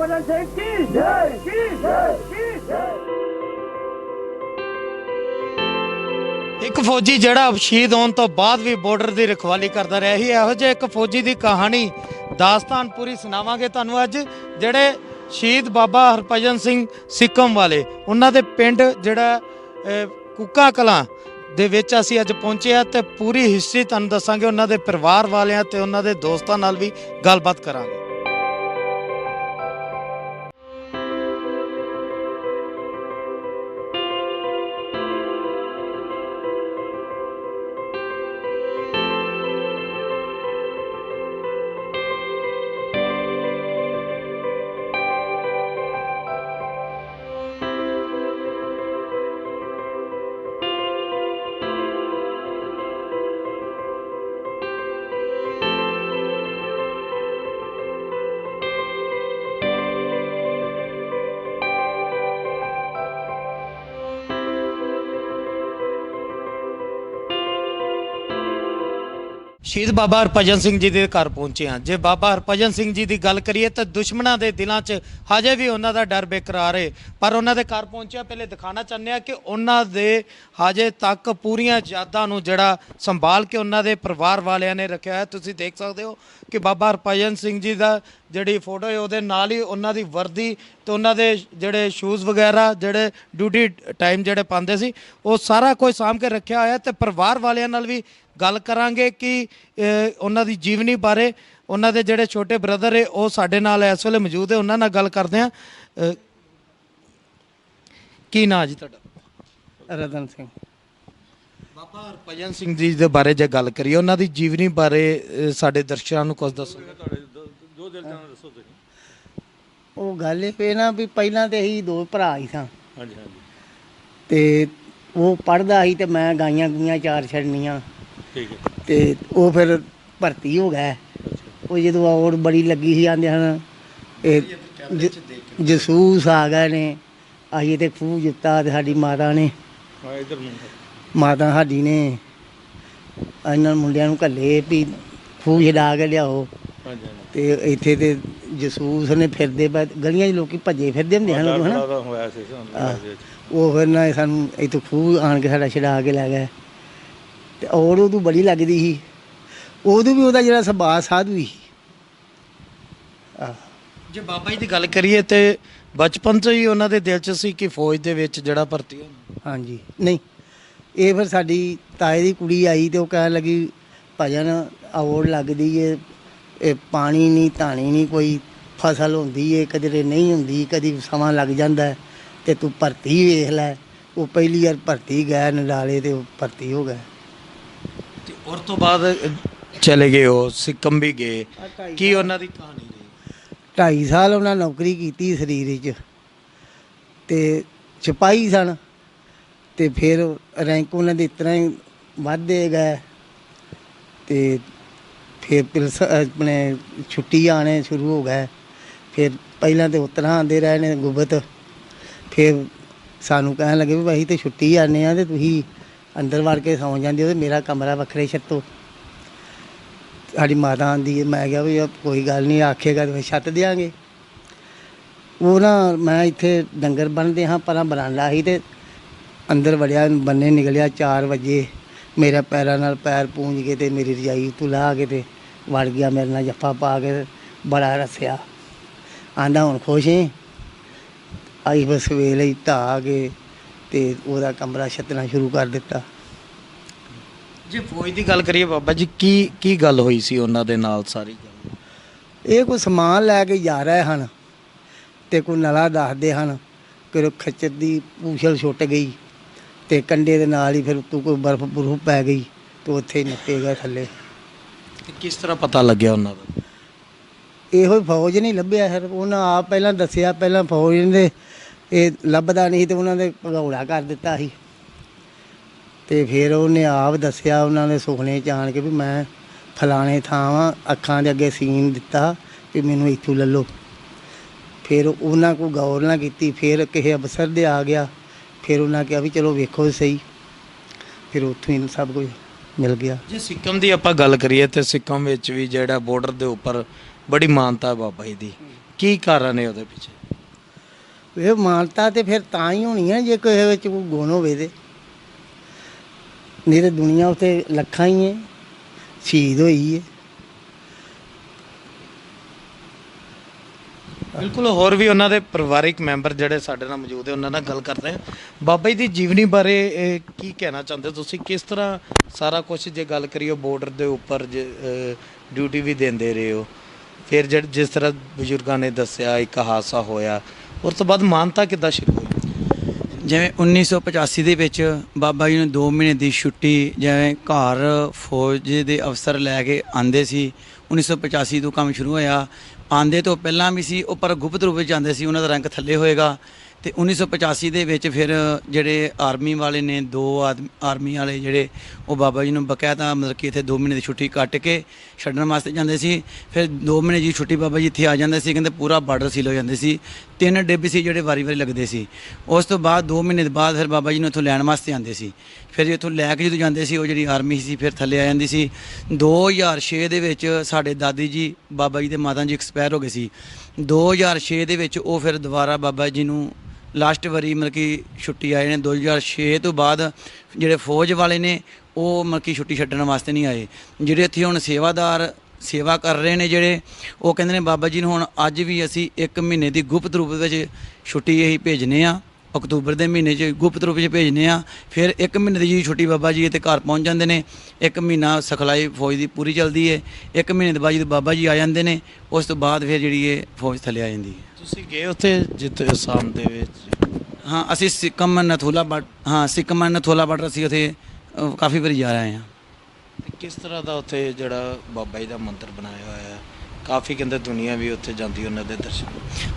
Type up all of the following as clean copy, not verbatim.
हरभजन सिंह की जय की जय की जय। एक फौजी ਜਿਹੜਾ ਸ਼ਹੀਦ ਹੋਣ ਤੋਂ ਬਾਅਦ ਵੀ ਬਾਰਡਰ ਦੀ ਰਖਵਾਲੀ ਕਰਦਾ ਰਿਹਾ ਹੀ ਇਹੋ ਜਿਹੇ ਇੱਕ ਫੌਜੀ ਦੀ ਕਹਾਣੀ ਦਾਸਤਾਨ ਪੂਰੀ ਸੁਣਾਵਾਂਗੇ ਤੁਹਾਨੂੰ ਅੱਜ ਜਿਹੜੇ ਸ਼ਹੀਦ ਬਾਬਾ ਹਰਭਜਨ ਸਿੰਘ ਸਿੱਕਮ ਵਾਲੇ ਉਹਨਾਂ ਦੇ ਪਿੰਡ ਜਿਹੜਾ ਕੁੱਕਾ ਕਲਾਂ ਦੇ ਵਿੱਚ ਅਸੀਂ ਅੱਜ ਪਹੁੰਚੇ ਆ ਤੇ ਪੂਰੀ ਹਿਸਟਰੀ ਤੁਹਾਨੂੰ ਦੱਸਾਂਗੇ ਉਹਨਾਂ ਦੇ ਪਰਿਵਾਰ ਵਾਲਿਆਂ ਤੇ ਉਹਨਾਂ ਦੇ ਦੋਸਤਾਂ ਨਾਲ ਵੀ ਗੱਲਬਾਤ ਕਰਾਂਗੇ। ਸ਼ਹੀਦ ਬਾਬਾ ਹਰਭਜਨ ਸਿੰਘ ਜੀ ਦੇ ਘਰ ਪਹੁੰਚੇ ਹਾਂ। ਜੇ ਬਾਬਾ ਹਰਭਜਨ ਸਿੰਘ ਜੀ ਦੀ ਗੱਲ ਕਰੀਏ ਤਾਂ ਦੁਸ਼ਮਣਾਂ ਦੇ ਦਿਲਾਂ 'ਚ ਹਜੇ ਵੀ ਉਹਨਾਂ ਦਾ ਡਰ ਬੇਕਰਾਰ ਹੈ, ਪਰ ਉਹਨਾਂ ਦੇ ਘਰ ਪਹੁੰਚਿਆ ਪਹਿਲੇ ਦਿਖਾਣਾ ਚਾਹੁੰਦੇ ਹਾਂ ਕਿ ਉਹਨਾਂ ਦੇ ਹਜੇ ਤੱਕ ਪੂਰੀਆਂ ਯਾਦਾਂ ਨੂੰ ਜਿਹੜਾ ਸੰਭਾਲ ਕੇ ਉਹਨਾਂ ਦੇ ਪਰਿਵਾਰ ਵਾਲਿਆਂ ਨੇ ਰੱਖਿਆ ਹੈ। ਤੁਸੀਂ ਦੇਖ ਸਕਦੇ ਹੋ ਕਿ ਬਾਬਾ ਹਰਭਜਨ ਸਿੰਘ ਜੀ ਦਾ ਜਿਹੜੀ ਫੋਟੋ ਹੈ ਉਹਦੇ ਨਾਲ ਹੀ ਉਹਨਾਂ ਦੀ ਵਰਦੀ ਤੇ ਉਹਨਾਂ ਦੇ ਜਿਹੜੇ ਸ਼ੂਜ਼ ਵਗੈਰਾ ਜਿਹੜੇ ਡਿਊਟੀ ਟਾਈਮ ਜਿਹੜੇ ਪਾਉਂਦੇ ਸੀ ਉਹ ਸਾਰਾ ਕੁਝ ਸਾਂਭ ਕੇ ਰੱਖਿਆ ਹੋਇਆ ਤੇ ਪਰਿਵਾਰ ਵਾਲਿਆਂ ਨਾਲ ਵੀ ਗੱਲ ਕਰਾਂਗੇ ਕਿ ਉਹਨਾਂ ਦੀ ਜੀਵਨੀ ਬਾਰੇ। ਉਹਨਾਂ ਦੇ ਜਿਹੜੇ ਛੋਟੇ ਬ੍ਰਦਰ ਹੈ ਉਹ ਸਾਡੇ ਨਾਲ ਇਸ ਵੇਲੇ ਮੌਜੂਦ ਹੈ, ਉਹਨਾਂ ਨਾਲ ਗੱਲ ਕਰਦੇ ਹਾਂ। ਕੀ ਨਾਂ ਜੀ ਤੁਹਾਡਾ? ਰਤਨ ਸਿੰਘ। ਬਾਬਾ ਹਰਭਜਨ ਸਿੰਘ ਜੀ ਦੇ ਬਾਰੇ ਜੇ ਗੱਲ ਕਰੀਏ ਉਹਨਾਂ ਦੀ ਜੀਵਨੀ ਬਾਰੇ ਸਾਡੇ ਦਰਸ਼ਕਾਂ ਨੂੰ ਕੁਝ ਦੱਸੋ। ਉਹ ਗੱਲ ਇਹ ਪਈ ਨਾ ਵੀ ਪਹਿਲਾਂ ਤੇ ਅਸੀਂ ਦੋ ਭਰਾ ਹੀ ਸਾਂ। ਹਾਂਜੀ ਹਾਂਜੀ। ਤੇ ਉਹ ਪੜ੍ਹਦਾ ਸੀ ਤੇ ਮੈਂ ਗਾਈਆਂ ਗੁਈਆਂ ਚਾਰ ਛੱਡਣੀਆਂ। ਠੀਕ ਹੈ। ਤੇ ਉਹ ਫਿਰ ਭਰਤੀ ਹੋ ਗਿਆ। ਉਹ ਜਦੋਂ ਔੜ ਬੜੀ ਲੱਗੀ ਸੀ ਆਂਦੇ ਹਨ ਇਹ ਜਸੂਸ ਆ ਗਏ ਨੇ। ਅਸੀਂ ਤੇ ਖੂਹ ਜਿੱਤਾ ਤੇ ਸਾਡੀ ਮਾਤਾ ਨੇ ਸਾਡੀ ਨੇ ਇਹਨਾਂ ਮੁੰਡਿਆਂ ਨੂੰ ਘੱਲੇ ਵੀ ਖੂਹ ਛਡਾ ਕੇ ਲਿਆਓ। ਤੇ ਇੱਥੇ ਤੇ ਜਸੂਸ ਨੇ ਫਿਰਦੇ ਗਲੀਆਂ 'ਚ ਲੋਕੀ ਭੱਜੇ ਫਿਰਦੇ ਹੁੰਦੇ ਹਨ ਉਦੋਂ, ਹਨਾ। ਉਹ ਫਿਰ ਨਾ ਸਾਨੂੰ ਇੱਥੋਂ ਖੂਹ ਆਣ ਕੇ ਸਾਡਾ ਛਡਾ ਕੇ ਲੈ ਗਏ। ਤੇ ਔਰ ਉਦੋਂ ਬੜੀ ਲੱਗਦੀ ਸੀ। ਉਦੋਂ ਵੀ ਉਹਦਾ ਜਿਹੜਾ ਸੁਭਾਅ ਸਾਧੂ ਸੀ। ਜੇ ਬਾਬਾ ਜੀ ਦੀ ਗੱਲ ਕਰੀਏ ਤੇ ਬਚਪਨ ਤੋਂ ਹੀ ਉਹਨਾਂ ਦੇ ਦਿਲ 'ਚ ਸੀ ਕਿ ਫੌਜ ਦੇ ਵਿੱਚ ਜਿਹੜਾ ਭਰਤੀ ਹੋਣਾ। ਹਾਂਜੀ, ਨਹੀਂ ਇਹ ਫਿਰ ਸਾਡੀ ਤਾਏ ਦੀ ਕੁੜੀ ਆਈ ਤੇ ਉਹ ਕਹਿਣ ਲੱਗੀ ਭਜਨ ਔੜ ਲੱਗਦੀ ਏ, ਇਹ ਪਾਣੀ ਨਹੀਂ ਧਾਣੀ ਨਹੀਂ ਕੋਈ ਫਸਲ ਹੁੰਦੀ ਏ, ਕਦੇ ਨਹੀਂ ਹੁੰਦੀ, ਕਦੀ ਸਮਾਂ ਲੱਗ ਜਾਂਦਾ ਤੇ ਤੂੰ ਭਰਤੀ ਵੇਖ ਲੈ। ਉਹ ਪਹਿਲੀ ਵਾਰ ਭਰਤੀ ਗਏ ਨਡਾਲੇ ਤੇ ਉਹ ਭਰਤੀ ਹੋ ਗਏ। ਤੇ ਉਸ ਤੋਂ ਬਾਅਦ ਚਲੇ ਗਏ ਉਹ ਸਿੱਕਮ ਵੀ ਗਏ। ਕੀ ਉਹਨਾਂ ਦੀ ਕਹਾਣੀ ਰਹੀ? 2.5 ਸਾਲ ਉਹਨਾਂ ਨੌਕਰੀ ਕੀਤੀ ਸਰੀਰ 'ਚ ਤੇ ਸਿਪਾਹੀ ਸਨ। ਤੇ ਫਿਰ ਰੈਂਕ ਉਹਨਾਂ ਦੇ ਇਸ ਤਰ੍ਹਾਂ ਹੀ ਵੱਧਦੇ ਗਏ ਤੇ ਫਿਰ ਪੁਲਿਸ ਆਪਣੇ ਛੁੱਟੀ ਆਉਣੇ ਸ਼ੁਰੂ ਹੋ ਗਏ। ਫਿਰ ਪਹਿਲਾਂ ਤਾਂ ਉਸ ਤਰ੍ਹਾਂ ਆਉਂਦੇ ਰਹੇ ਨੇ ਗੁਬਤ। ਫਿਰ ਸਾਨੂੰ ਕਹਿਣ ਲੱਗੇ ਵੀ ਅਸੀਂ ਤਾਂ ਛੁੱਟੀ ਆਉਂਦੇ ਹਾਂ ਤੇ ਤੁਸੀਂ ਅੰਦਰ ਵੜ ਕੇ ਸੌਂ ਜਾਂਦੇ ਹੋ ਤੇ ਮੇਰਾ ਕਮਰਾ ਵੱਖਰੇ ਛੱਤੋ। ਸਾਡੀ ਮਾਤਾ ਆਉਂਦੀ ਹੈ। ਮੈਂ ਕਿਹਾ ਵੀ ਕੋਈ ਗੱਲ ਨਹੀਂ, ਆਖੇਗਾ ਤਾਂ ਛੱਤ ਦਿਆਂਗੇ। ਉਹ ਨਾ ਮੈਂ ਇੱਥੇ ਡੰਗਰ ਬੰਨ੍ਹਦੇ ਹਾਂ ਪਰਾਂ ਬਰਾਂਡਾ ਸੀ ਤੇ ਅੰਦਰ ਵੜਿਆ, ਬੰਨੇ ਨਿਕਲਿਆ 4 ਵਜੇ। ਮੇਰੇ ਪੈਰਾਂ ਨਾਲ ਪੈਰ ਪੂੰਝ ਕੇ ਤੇ ਮੇਰੀ ਰਜਾਈ ਉੱਤੋਂ ਲਾਹ ਕੇ ਤੇ ਵੜ ਗਿਆ ਮੇਰੇ ਨਾਲ ਜੱਫਾ ਪਾ ਕੇ। ਬੜਾ ਰੱਸਿਆ। ਆਂਦਾ ਹੁਣ ਖੁਸ਼ ਏ। ਅਸੀਂ ਬਸ ਵੇਲੇ ਹੀ ਢਾਹ ਕੇ ਤੇ ਉਹਦਾ ਕਮਰਾ ਛੱਤਣਾ ਸ਼ੁਰੂ ਕਰ ਦਿੱਤਾ। ਜੇ ਫੌਜ ਦੀ ਗੱਲ ਕਰੀਏ ਬਾਬਾ ਜੀ ਕੀ ਗੱਲ ਹੋਈ ਸੀ ਉਹਨਾਂ ਦੇ ਨਾਲ? ਸਾਰੀ ਗੱਲ ਇਹ ਕੋਈ ਸਮਾਨ ਲੈ ਕੇ ਜਾ ਰਹੇ ਹਨ ਤੇ ਕੋਈ ਨਲਾ ਦੱਸਦੇ ਹਨ ਕਿ ਖੱਚਰ ਦੀ ਪੂਛਲ ਛੁੱਟ ਗਈ ਤੇ ਕੰਡੇ ਦੇ ਨਾਲ ਹੀ ਫਿਰ ਉੱਤੋਂ ਕੋਈ ਬਰਫ਼ ਬਰੂਫ ਪੈ ਗਈ ਤੇ ਉੱਥੇ ਹੀ ਨਿੱਪੇ ਗਏ ਥੱਲੇ। ਤੇ ਕਿਸ ਤਰ੍ਹਾਂ ਪਤਾ ਲੱਗਿਆ ਉਹਨਾਂ ਦਾ? ਇਹੋ ਹੀ ਫੌਜ ਨਹੀਂ ਲੱਭਿਆ ਸਰ। ਉਹਨਾਂ ਆਪ ਪਹਿਲਾਂ ਦੱਸਿਆ, ਪਹਿਲਾਂ ਫੌਜ ਨੇ ਇਹ ਲੱਭਦਾ ਨਹੀਂ ਤੇ ਉਹਨਾਂ ਦੇ ਭਗੌੜਾ ਕਰ ਦਿੱਤਾ ਸੀ। ਤੇ ਫਿਰ ਉਹਨੇ ਆਪ ਦੱਸਿਆ ਉਹਨਾਂ ਦੇ ਸੁਪਨੇ 'ਚ ਆਣ ਕੇ ਵੀ ਮੈਂ ਫਲਾਣੇ ਥਾਂ ਵਾਂ, ਅੱਖਾਂ ਦੇ ਅੱਗੇ ਸੀਨ ਦਿੱਤਾ ਵੀ ਮੈਨੂੰ ਇੱਥੋਂ ਲੈ ਲਓ। ਫਿਰ ਉਹਨਾਂ ਕੋਲ ਗੌਰ ਨਾ ਕੀਤੀ। ਫਿਰ ਕਿਸੇ ਅਫਸਰ ਦੇ ਆ ਗਿਆ। ਫਿਰ ਉਹਨਾਂ ਕਿਹਾ ਵੀ ਚਲੋ ਵੇਖੋ ਸਹੀ। ਫਿਰ ਉੱਥੋਂ ਹੀ ਸਭ ਕੁਝ ਮਿਲ ਗਿਆ। ਜੇ ਸਿੱਕਮ ਦੀ ਆਪਾਂ ਗੱਲ ਕਰੀਏ ਤੇ ਸਿੱਕਮ ਵਿੱਚ ਵੀ ਜਿਹੜਾ ਬਾਰਡਰ ਦੇ ਉੱਪਰ ਬੜੀ ਮਾਨਤਾ ਹੈ ਬਾਬਾ ਜੀ ਦੀ। ਕੀ ਕਾਰਨ ਹੈ ਉਹਦੇ ਪਿੱਛੇ? ਇਹ ਮਾਨਤਾ ਤੇ ਫਿਰ ਤਾਂ ਹੀ ਹੋਣੀ ਹੈ ਜੇ ਕਿਸੇ ਵਿੱਚ ਕੋਈ ਗੁਣ ਹੋਵੇ ਤੇ, ਨਹੀਂ ਤਾਂ ਦੁਨੀਆ ਉੱਤੇ ਲੱਖਾਂ ਹੀ ਹੈ ਸ਼ਹੀਦ ਹੋਈ ਹੈ। ਬਿਲਕੁਲ, ਹੋਰ ਵੀ ਉਹਨਾਂ ਦੇ ਪਰਿਵਾਰਿਕ ਮੈਂਬਰ ਜਿਹੜੇ ਸਾਡੇ ਨਾਲ ਮੌਜੂਦ ਹੈ ਉਹਨਾਂ ਨਾਲ ਗੱਲ ਕਰਦੇ ਹਾਂ। ਬਾਬਾ ਜੀ ਦੀ ਜੀਵਨੀ ਬਾਰੇ ਕੀ ਕਹਿਣਾ ਚਾਹੁੰਦੇ ਹੋ ਤੁਸੀਂ? ਕਿਸ ਤਰ੍ਹਾਂ ਸਾਰਾ ਕੁਝ, ਜੇ ਗੱਲ ਕਰੀਏ ਬਾਰਡਰ ਦੇ ਉੱਪਰ ਡਿਊਟੀ ਵੀ ਦਿੰਦੇ ਰਹੇ ਹੋ, ਫਿਰ ਜਿਸ ਤਰ੍ਹਾਂ ਬਜ਼ੁਰਗਾਂ ਨੇ ਦੱਸਿਆ ਇੱਕ ਹਾਦਸਾ ਹੋਇਆ, ਉਸ ਤੋਂ ਬਾਅਦ ਮਾਨਤਾ ਕਿੱਦਾਂ ਸ਼ੁਰੂ ਹੋਈ? ਜਿਵੇਂ 1985 ਦੇ ਵਿੱਚ ਬਾਬਾ ਜੀ ਨੂੰ 2 ਮਹੀਨੇ ਦੀ ਛੁੱਟੀ, ਜਿਵੇਂ ਘਰ ਫੌਜ ਦੇ ਅਫਸਰ ਲੈ ਕੇ ਆਂਦੇ ਸੀ। 1985 ਤੋਂ ਕੰਮ ਸ਼ੁਰੂ ਹੋਇਆ। ਆਂਦੇ ਤੋਂ ਪਹਿਲਾਂ ਵੀ ਸੀ ਉਹ, ਪਰ ਗੁਪਤ ਰੂਪ ਵਿੱਚ ਆਂਦੇ ਸੀ, ਉਹਨਾਂ ਦਾ ਰੈਂਕ ਥੱਲੇ ਹੋਏਗਾ। ਤੇ 1985 ਦੇ ਵਿੱਚ ਫਿਰ ਜਿਹੜੇ ਆਰਮੀ ਵਾਲੇ ਨੇ, 2 ਆਰਮੀ ਵਾਲੇ ਜਿਹੜੇ, ਉਹ ਬਾਬਾ ਜੀ ਨੂੰ ਬਕਾਇਦਾ ਮਤਲਬ ਕਿ ਇੱਥੇ 2 ਮਹੀਨੇ ਦੀ ਛੁੱਟੀ ਕੱਟ ਕੇ ਛੱਡਣ ਵਾਸਤੇ ਜਾਂਦੇ ਸੀ। ਫਿਰ 2 ਮਹੀਨੇ ਦੀ ਛੁੱਟੀ ਬਾਬਾ ਜੀ ਇੱਥੇ ਆ ਜਾਂਦੇ ਸੀ, ਕਹਿੰਦੇ ਪੂਰਾ ਬਾਰਡਰ ਸੀਲ ਹੋ ਜਾਂਦੇ ਸੀ। 3 ਡਿੱਬ ਸੀ ਜਿਹੜੇ ਵਾਰੀ ਲੱਗਦੇ ਸੀ। ਉਸ ਤੋਂ ਬਾਅਦ 2 ਮਹੀਨੇ ਦੇ ਬਾਅਦ ਫਿਰ ਬਾਬਾ ਜੀ ਨੂੰ ਇੱਥੋਂ ਲੈਣ ਵਾਸਤੇ ਆਉਂਦੇ ਸੀ। ਫਿਰ ਇੱਥੋਂ ਲੈ ਕੇ ਜਦੋਂ ਜਾਂਦੇ ਸੀ, ਉਹ ਜਿਹੜੀ ਆਰਮੀ ਸੀ ਫਿਰ ਥੱਲੇ ਆ ਜਾਂਦੀ ਸੀ। 2006 ਦੇ ਵਿੱਚ ਸਾਡੇ ਦਾਦੀ ਜੀ, ਬਾਬਾ ਜੀ ਦੇ ਮਾਤਾ ਜੀ ਐਕਸਪਾਇਰ ਹੋ ਗਏ ਸੀ। 2006 ਦੇ ਵਿੱਚ ਉਹ ਫਿਰ ਦੁਬਾਰਾ ਬਾਬਾ ਜੀ ਨੂੰ ਲਾਸਟ ਵਾਰੀ ਮਤਲਬ ਕਿ ਛੁੱਟੀ ਆਏ ਨੇ। 2006 ਤੋਂ ਬਾਅਦ ਜਿਹੜੇ ਫੌਜ ਵਾਲੇ ਨੇ ਉਹ ਮਤਲਬ ਕਿ ਛੁੱਟੀ ਛੱਡਣ ਵਾਸਤੇ ਨਹੀਂ ਆਏ। ਜਿਹੜੇ ਇੱਥੇ ਹੁਣ ਸੇਵਾਦਾਰ ਸੇਵਾ ਕਰ ਰਹੇ ਨੇ ਜਿਹੜੇ, ਉਹ ਕਹਿੰਦੇ ਨੇ ਬਾਬਾ ਜੀ ਨੂੰ ਹੁਣ ਅੱਜ ਵੀ ਅਸੀਂ 1 ਮਹੀਨੇ ਦੀ ਗੁਪਤ ਰੂਪ ਵਿੱਚ ਛੁੱਟੀ ਇਹੀ ਭੇਜਨੇ ਆ। ਅਕਤੂਬਰ ਦੇ ਮਹੀਨੇ 'ਚ ਗੁਪਤ ਰੂਪ 'ਚ ਭੇਜਨੇ ਆ। ਫਿਰ 1 ਮਹੀਨੇ ਦੀ ਜੀ ਛੁੱਟੀ ਬਾਬਾ ਜੀ ਇੱਥੇ ਘਰ ਪਹੁੰਚ ਜਾਂਦੇ ਨੇ। 1 ਮਹੀਨਾ ਸਿਖਲਾਈ ਫੌਜ ਦੀ ਪੂਰੀ ਚੱਲਦੀ ਹੈ। 1 ਮਹੀਨੇ ਦੇ ਬਾਅਦ ਜਦੋਂ ਬਾਬਾ ਜੀ ਆ ਜਾਂਦੇ ਨੇ, ਉਸ ਤੋਂ ਬਾਅਦ ਫਿਰ ਜਿਹੜੀ ਇਹ ਫੌਜ ਥੱਲੇ ਆ ਜਾਂਦੀ ਹੈ। ਤੁਸੀਂ ਗਏ ਉੱਥੇ ਜਿੱਥੇ ਅਸਾਮ ਦੇ ਵਿੱਚ? ਹਾਂ, ਅਸੀਂ ਸਿੱਕਮ ਨਥੂਲਾ ਬਾਰਡਰ ਅਸੀਂ ਉੱਥੇ ਕਾਫੀ ਵਾਰੀ ਜਾ ਰਹੇ ਹਾਂ। ਤੇ ਕਿਸ ਤਰ੍ਹਾਂ ਦਾ ਉੱਥੇ ਜਿਹੜਾ ਬਾਬਾ ਜੀ ਦਾ ਮੰਦਿਰ ਬਣਾਇਆ ਹੋਇਆ ਹੈ? ਕਾਫੀ ਕਹਿੰਦੇ ਦੁਨੀਆ ਵੀ ਉੱਥੇ ਜਾਂਦੀ ਉਹਨਾਂ ਦੇ ਦਰਸ਼ਨ।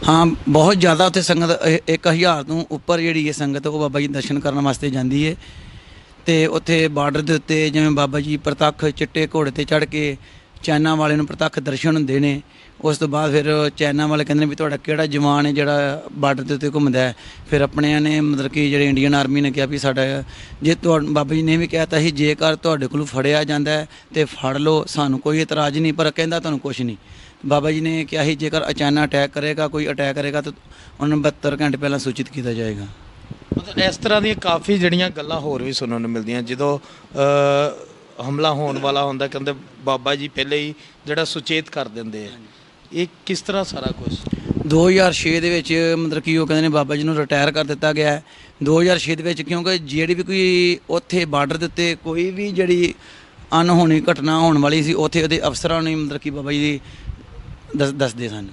ਹਾਂ, ਬਹੁਤ ਜ਼ਿਆਦਾ ਉੱਥੇ ਸੰਗਤ 1000 ਤੋਂ ਉੱਪਰ ਜਿਹੜੀ ਹੈ ਸੰਗਤ, ਉਹ ਬਾਬਾ ਜੀ ਦਰਸ਼ਨ ਕਰਨ ਵਾਸਤੇ ਜਾਂਦੀ ਹੈ। ਤੇ ਉੱਥੇ ਬਾਰਡਰ ਦੇ ਉੱਤੇ ਜਿਵੇਂ ਬਾਬਾ ਜੀ ਪ੍ਰਤੱਖ ਚਿੱਟੇ ਘੋੜੇ ਤੇ ਚੜ੍ਹ ਕੇ ਚਾਈਨਾ ਵਾਲੇ ਨੂੰ ਪ੍ਰਤੱਖ ਦਰਸ਼ਨ ਹੁੰਦੇ ਨੇ। ਉਸ ਤੋਂ ਬਾਅਦ ਫਿਰ ਚਾਈਨਾ ਵਾਲੇ ਕਹਿੰਦੇ ਨੇ ਵੀ ਤੁਹਾਡਾ ਕਿਹੜਾ ਜਵਾਨ ਹੈ ਜਿਹੜਾ ਬਾਰਡਰ ਦੇ ਉੱਤੇ ਘੁੰਮਦਾ ਹੈ। ਫਿਰ ਆਪਣਿਆਂ ਨੇ ਮਤਲਬ ਕਿ ਜਿਹੜੇ ਇੰਡੀਅਨ ਆਰਮੀ ਨੇ ਕਿਹਾ ਵੀ ਸਾਡਾ, ਜੇ ਬਾਬਾ ਜੀ ਨੇ ਵੀ ਕਹਿ ਤਾ ਸੀ ਜੇਕਰ ਤੁਹਾਡੇ ਕੋਲੋਂ ਫੜਿਆ ਜਾਂਦਾ ਹੈ ਤੇ ਫੜ ਲਓ, ਸਾਨੂੰ ਕੋਈ ਇਤਰਾਜ਼ ਨਹੀਂ, ਪਰ ਕਹਿੰਦਾ ਤੁਹਾਨੂੰ ਕੁਛ ਨਹੀਂ। ਬਾਬਾ ਜੀ ਨੇ ਕਿਹਾ ਸੀ ਜੇਕਰ ਅਚਾਨਕ ਅਟੈਕ ਕਰੇਗਾ ਤਾਂ ਉਹਨਾਂ ਨੂੰ 72 ਘੰਟੇ ਪਹਿਲਾਂ ਸੂਚਿਤ ਕੀਤਾ ਜਾਏਗਾ। ਮਤਲਬ ਇਸ ਤਰ੍ਹਾਂ ਦੀਆਂ ਕਾਫੀ ਜਿਹੜੀਆਂ ਗੱਲਾਂ ਹੋਰ ਵੀ ਸੁਣਨ ਨੂੰ ਮਿਲਦੀਆਂ। ਜਦੋਂ ਹਮਲਾ ਹੋਣ ਵਾਲਾ ਹੁੰਦਾ, ਕਹਿੰਦੇ ਬਾਬਾ ਜੀ ਪਹਿਲੇ ਹੀ ਜਿਹੜਾ ਸੁਚੇਤ ਕਰ ਦਿੰਦੇ ਆ। ਇਹ ਕਿਸ ਤਰ੍ਹਾਂ ਸਾਰਾ ਕੁਝ? 2006 ਦੇ ਵਿੱਚ ਮਤਲਬ ਕਿ ਉਹ ਕਹਿੰਦੇ ਨੇ ਬਾਬਾ ਜੀ ਨੂੰ ਰਿਟਾਇਰ ਕਰ ਦਿੱਤਾ ਗਿਆ ਹੈ 2006 ਦੇ ਵਿੱਚ, ਕਿਉਂਕਿ ਜਿਹੜੀ ਵੀ ਕੋਈ ਉੱਥੇ ਬਾਰਡਰ ਦੇ ਉੱਤੇ ਕੋਈ ਵੀ ਜਿਹੜੀ ਅਣਹੋਣੀ ਘਟਨਾ ਹੋਣ ਵਾਲੀ ਸੀ, ਉੱਥੇ ਉਹਦੇ ਅਫਸਰਾਂ ਨੇ ਮਤਲਬ ਕਿ ਬਾਬਾ ਜੀ ਦੱਸਦੇ ਸਨ।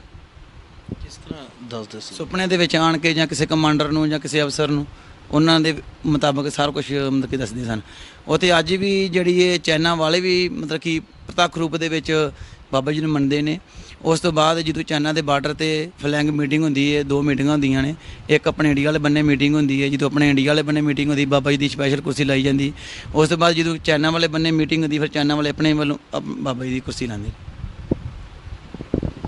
ਕਿਸ ਤਰ੍ਹਾਂ ਦੱਸਦੇ ਸੀ? ਸੁਪਨੇ ਦੇ ਵਿੱਚ ਆਣ ਕੇ ਜਾਂ ਕਿਸੇ ਕਮਾਂਡਰ ਨੂੰ ਜਾਂ ਕਿਸੇ ਅਫਸਰ ਨੂੰ ਉਹਨਾਂ ਦੇ ਮੁਤਾਬਕ ਸਾਰਾ ਕੁਝ ਮਤਲਬ ਕਿ ਦੱਸਦੇ ਸਨ। ਉੱਥੇ ਅੱਜ ਵੀ ਜਿਹੜੀ ਇਹ ਚਾਈਨਾ ਵਾਲੇ ਵੀ ਮਤਲਬ ਕਿ ਪ੍ਰਤੱਖ ਰੂਪ ਦੇ ਵਿੱਚ ਬਾਬਾ ਜੀ ਨੂੰ ਮੰਨਦੇ ਨੇ। ਉਸ ਤੋਂ ਬਾਅਦ ਜਦੋਂ ਚਾਈਨਾ ਦੇ ਬਾਰਡਰ ਤੇ ਫਲੈਂਗ ਮੀਟਿੰਗ ਹੁੰਦੀ ਹੈ, 2 ਮੀਟਿੰਗਾਂ ਹੁੰਦੀਆਂ ਨੇ। ਇੱਕ ਆਪਣੇ ਇੰਡੀਆ ਵਾਲੇ ਬੰਨੇ ਮੀਟਿੰਗ ਹੁੰਦੀ ਹੈ। ਜਦੋਂ ਆਪਣੇ ਇੰਡੀਆ ਵਾਲੇ ਬੰਨੇ ਮੀਟਿੰਗ ਹੁੰਦੀ, ਬਾਬਾ ਜੀ ਦੀ ਸਪੈਸ਼ਲ ਕੁਰਸੀ ਲਾਈ ਜਾਂਦੀ। ਉਸ ਤੋਂ ਬਾਅਦ ਜਦੋਂ ਚਾਈਨਾ ਵਾਲੇ ਬੰਨੇ ਮੀਟਿੰਗ ਹੁੰਦੀ, ਫਿਰ ਚਾਈਨਾ ਵਾਲੇ ਆਪਣੇ ਵੱਲੋਂ ਬਾਬਾ ਜੀ ਦੀ ਕੁਰਸੀ ਲਾਉਂਦੇ।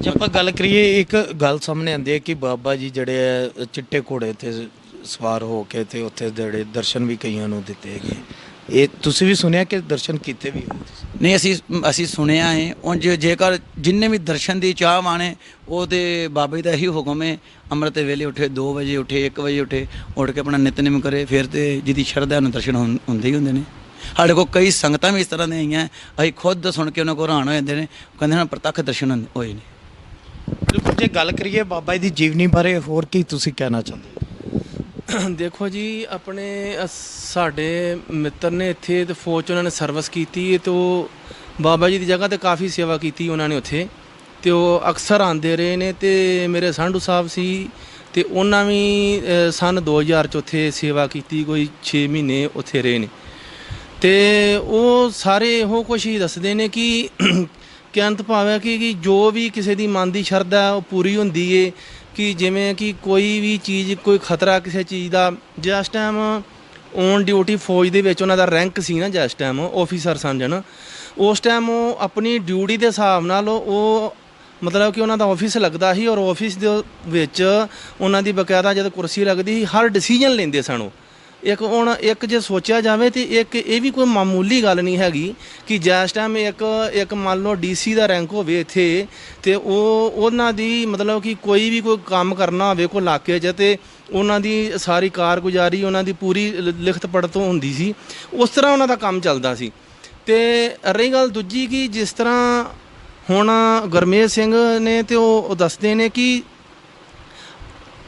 ਜੇ ਆਪਾਂ ਗੱਲ ਕਰੀਏ, ਇੱਕ ਗੱਲ ਸਾਹਮਣੇ ਆਉਂਦੀ ਹੈ ਕਿ ਬਾਬਾ ਜੀ ਜਿਹੜੇ ਹੈ ਚਿੱਟੇ ਘੋੜੇ ਤੇ ਸਵਾਰ ਹੋ ਕੇ ਤੇ ਉੱਥੇ ਜਿਹੜੇ ਦਰਸ਼ਨ ਵੀ ਕਈਆਂ ਨੂੰ ਦਿੱਤੇ ਹੈਗੇ। ਇਹ ਤੁਸੀਂ ਵੀ ਸੁਣਿਆ ਕਿ ਦਰਸ਼ਨ ਕੀਤੇ ਵੀ ਹੋਏ ਤੁਸੀਂ? ਨਹੀਂ, ਅਸੀਂ ਸੁਣਿਆ ਹੈ। ਉਂਝ ਜੇਕਰ ਜਿੰਨੇ ਵੀ ਦਰਸ਼ਨ ਦੀ ਚਾਹਵਾਨ ਹੈ, ਉਹ ਤੇ ਬਾਬਾ ਜੀ ਦਾ ਇਹੀ ਹੁਕਮ ਹੈ, ਅੰਮ੍ਰਿਤ ਵੇਲੇ ਉੱਠੇ, 2 ਵਜੇ ਉੱਠੇ, 1 ਵਜੇ ਉੱਠ ਕੇ ਆਪਣਾ ਨਿਤਨੇਮ ਕਰੇ। ਫਿਰ ਤੇ ਜਿਹਦੀ ਸ਼ਰਧਾ ਨੂੰ ਦਰਸ਼ਨ ਹੁੰਦੇ ਹੀ ਹੁੰਦੇ ਨੇ। ਸਾਡੇ ਕੋਲ ਕਈ ਸੰਗਤਾਂ ਵੀ ਇਸ ਤਰ੍ਹਾਂ ਦੀਆਂ ਆਈਆਂ, ਅਸੀਂ ਖੁਦ ਸੁਣ ਕੇ ਉਹਨਾਂ ਕੋਲ ਹੈਰਾਨ ਹੋ ਜਾਂਦੇ ਨੇ। ਕਹਿੰਦੇ ਹਨ ਪ੍ਰਤੱਖ ਦਰਸ਼ਨ ਹੋਏ ਨੇ। ਬਿਲਕੁਲ, ਜੇ ਗੱਲ ਕਰੀਏ ਬਾਬਾ ਜੀ ਦੀ ਜੀਵਨੀ ਬਾਰੇ, ਹੋਰ ਕੀ ਤੁਸੀਂ ਕਹਿਣਾ ਚਾਹੁੰਦੇ ਹੋ? ਦੇਖੋ ਜੀ, ਆਪਣੇ ਸਾਡੇ ਮਿੱਤਰ ਨੇ ਇੱਥੇ ਤੇ ਫੌਜ 'ਚ ਉਹਨਾਂ ਨੇ ਸਰਵਿਸ ਕੀਤੀ ਤੇ ਉਹ ਬਾਬਾ ਜੀ ਦੀ ਜਗ੍ਹਾ ਤੇ ਕਾਫੀ ਸੇਵਾ ਕੀਤੀ ਉਹਨਾਂ ਨੇ ਉੱਥੇ, ਤੇ ਉਹ ਅਕਸਰ ਆਉਂਦੇ ਰਹੇ ਨੇ। ਤੇ ਮੇਰੇ ਸਾਂਢੂ ਸਾਹਿਬ ਸੀ ਤੇ ਉਹਨਾਂ ਵੀ ਸਨ 2000 'ਚ ਉੱਥੇ ਸੇਵਾ ਕੀਤੀ, ਕੋਈ 6 ਮਹੀਨੇ ਉੱਥੇ ਰਹੇ ਨੇ। ਤੇ ਉਹ ਸਾਰੇ ਇਹੋ ਕੁਛ ਹੀ ਦੱਸਦੇ ਨੇ ਕਿ ਅੰਤ ਭਾਵ ਹੈ ਕਿ ਜੋ ਵੀ ਕਿਸੇ ਦੀ ਮਨ ਦੀ ਸ਼ਰਧਾ ਉਹ ਪੂਰੀ ਹੁੰਦੀ ਏ। ਕਿ ਜਿਵੇਂ ਕਿ ਕੋਈ ਵੀ ਚੀਜ਼, ਕੋਈ ਖਤਰਾ ਕਿਸੇ ਚੀਜ਼ ਦਾ, ਜਿਸ ਟਾਈਮ ਔਨ ਡਿਊਟੀ ਫੌਜ ਦੇ ਵਿੱਚ ਉਹਨਾਂ ਦਾ ਰੈਂਕ ਸੀ ਨਾ, ਜਿਸ ਟਾਈਮ ਆਫੀਸਰ ਸਮਝਣ, ਉਸ ਟਾਈਮ ਉਹ ਆਪਣੀ ਡਿਊਟੀ ਦੇ ਹਿਸਾਬ ਨਾਲ ਉਹ ਮਤਲਬ ਕਿ ਉਹਨਾਂ ਦਾ ਆਫਿਸ ਲੱਗਦਾ ਸੀ, ਔਰ ਆਫਿਸ ਦੇ ਵਿੱਚ ਉਹਨਾਂ ਦੀ ਬਕਾਇਦਾ ਜਦੋਂ ਕੁਰਸੀ ਲੱਗਦੀ ਸੀ, ਹਰ ਡਿਸੀਜਨ ਲੈਂਦੇ ਸਨ ਉਹ। ਇੱਕ ਹੁਣ ਇੱਕ ਜੇ ਸੋਚਿਆ ਜਾਵੇ ਤੇ ਇੱਕ ਇਹ ਵੀ ਕੋਈ ਮਾਮੂਲੀ ਗੱਲ ਨਹੀਂ ਹੈਗੀ ਕਿ ਜਿਸ ਟਾਈਮ ਇੱਕ ਮੰਨ ਲਓ ਡੀਸੀ ਦਾ ਰੈਂਕ ਹੋਵੇ ਇੱਥੇ ਤੇ ਉਹਨਾਂ ਦੀ ਮਤਲਬ ਕਿ ਕੋਈ ਵੀ ਕੋਈ ਕੰਮ ਕਰਨਾ ਹੋਵੇ ਕੋਈ ਇਲਾਕੇ 'ਚ ਤੇ ਉਹਨਾਂ ਦੀ ਸਾਰੀ ਕਾਰਗੁਜ਼ਾਰੀ ਉਹਨਾਂ ਦੀ ਪੂਰੀ ਲਿਖਤ ਪੜ੍ਹਤ ਹੁੰਦੀ ਸੀ, ਉਸ ਤਰ੍ਹਾਂ ਉਹਨਾਂ ਦਾ ਕੰਮ ਚੱਲਦਾ ਸੀ। ਤੇ ਰਹੀ ਗੱਲ ਦੂਜੀ ਕਿ ਜਿਸ ਤਰ੍ਹਾਂ ਹੁਣ ਗੁਰਮੇਜ ਸਿੰਘ ਨੇ ਤੇ ਉਹ ਦੱਸਦੇ ਨੇ ਕਿ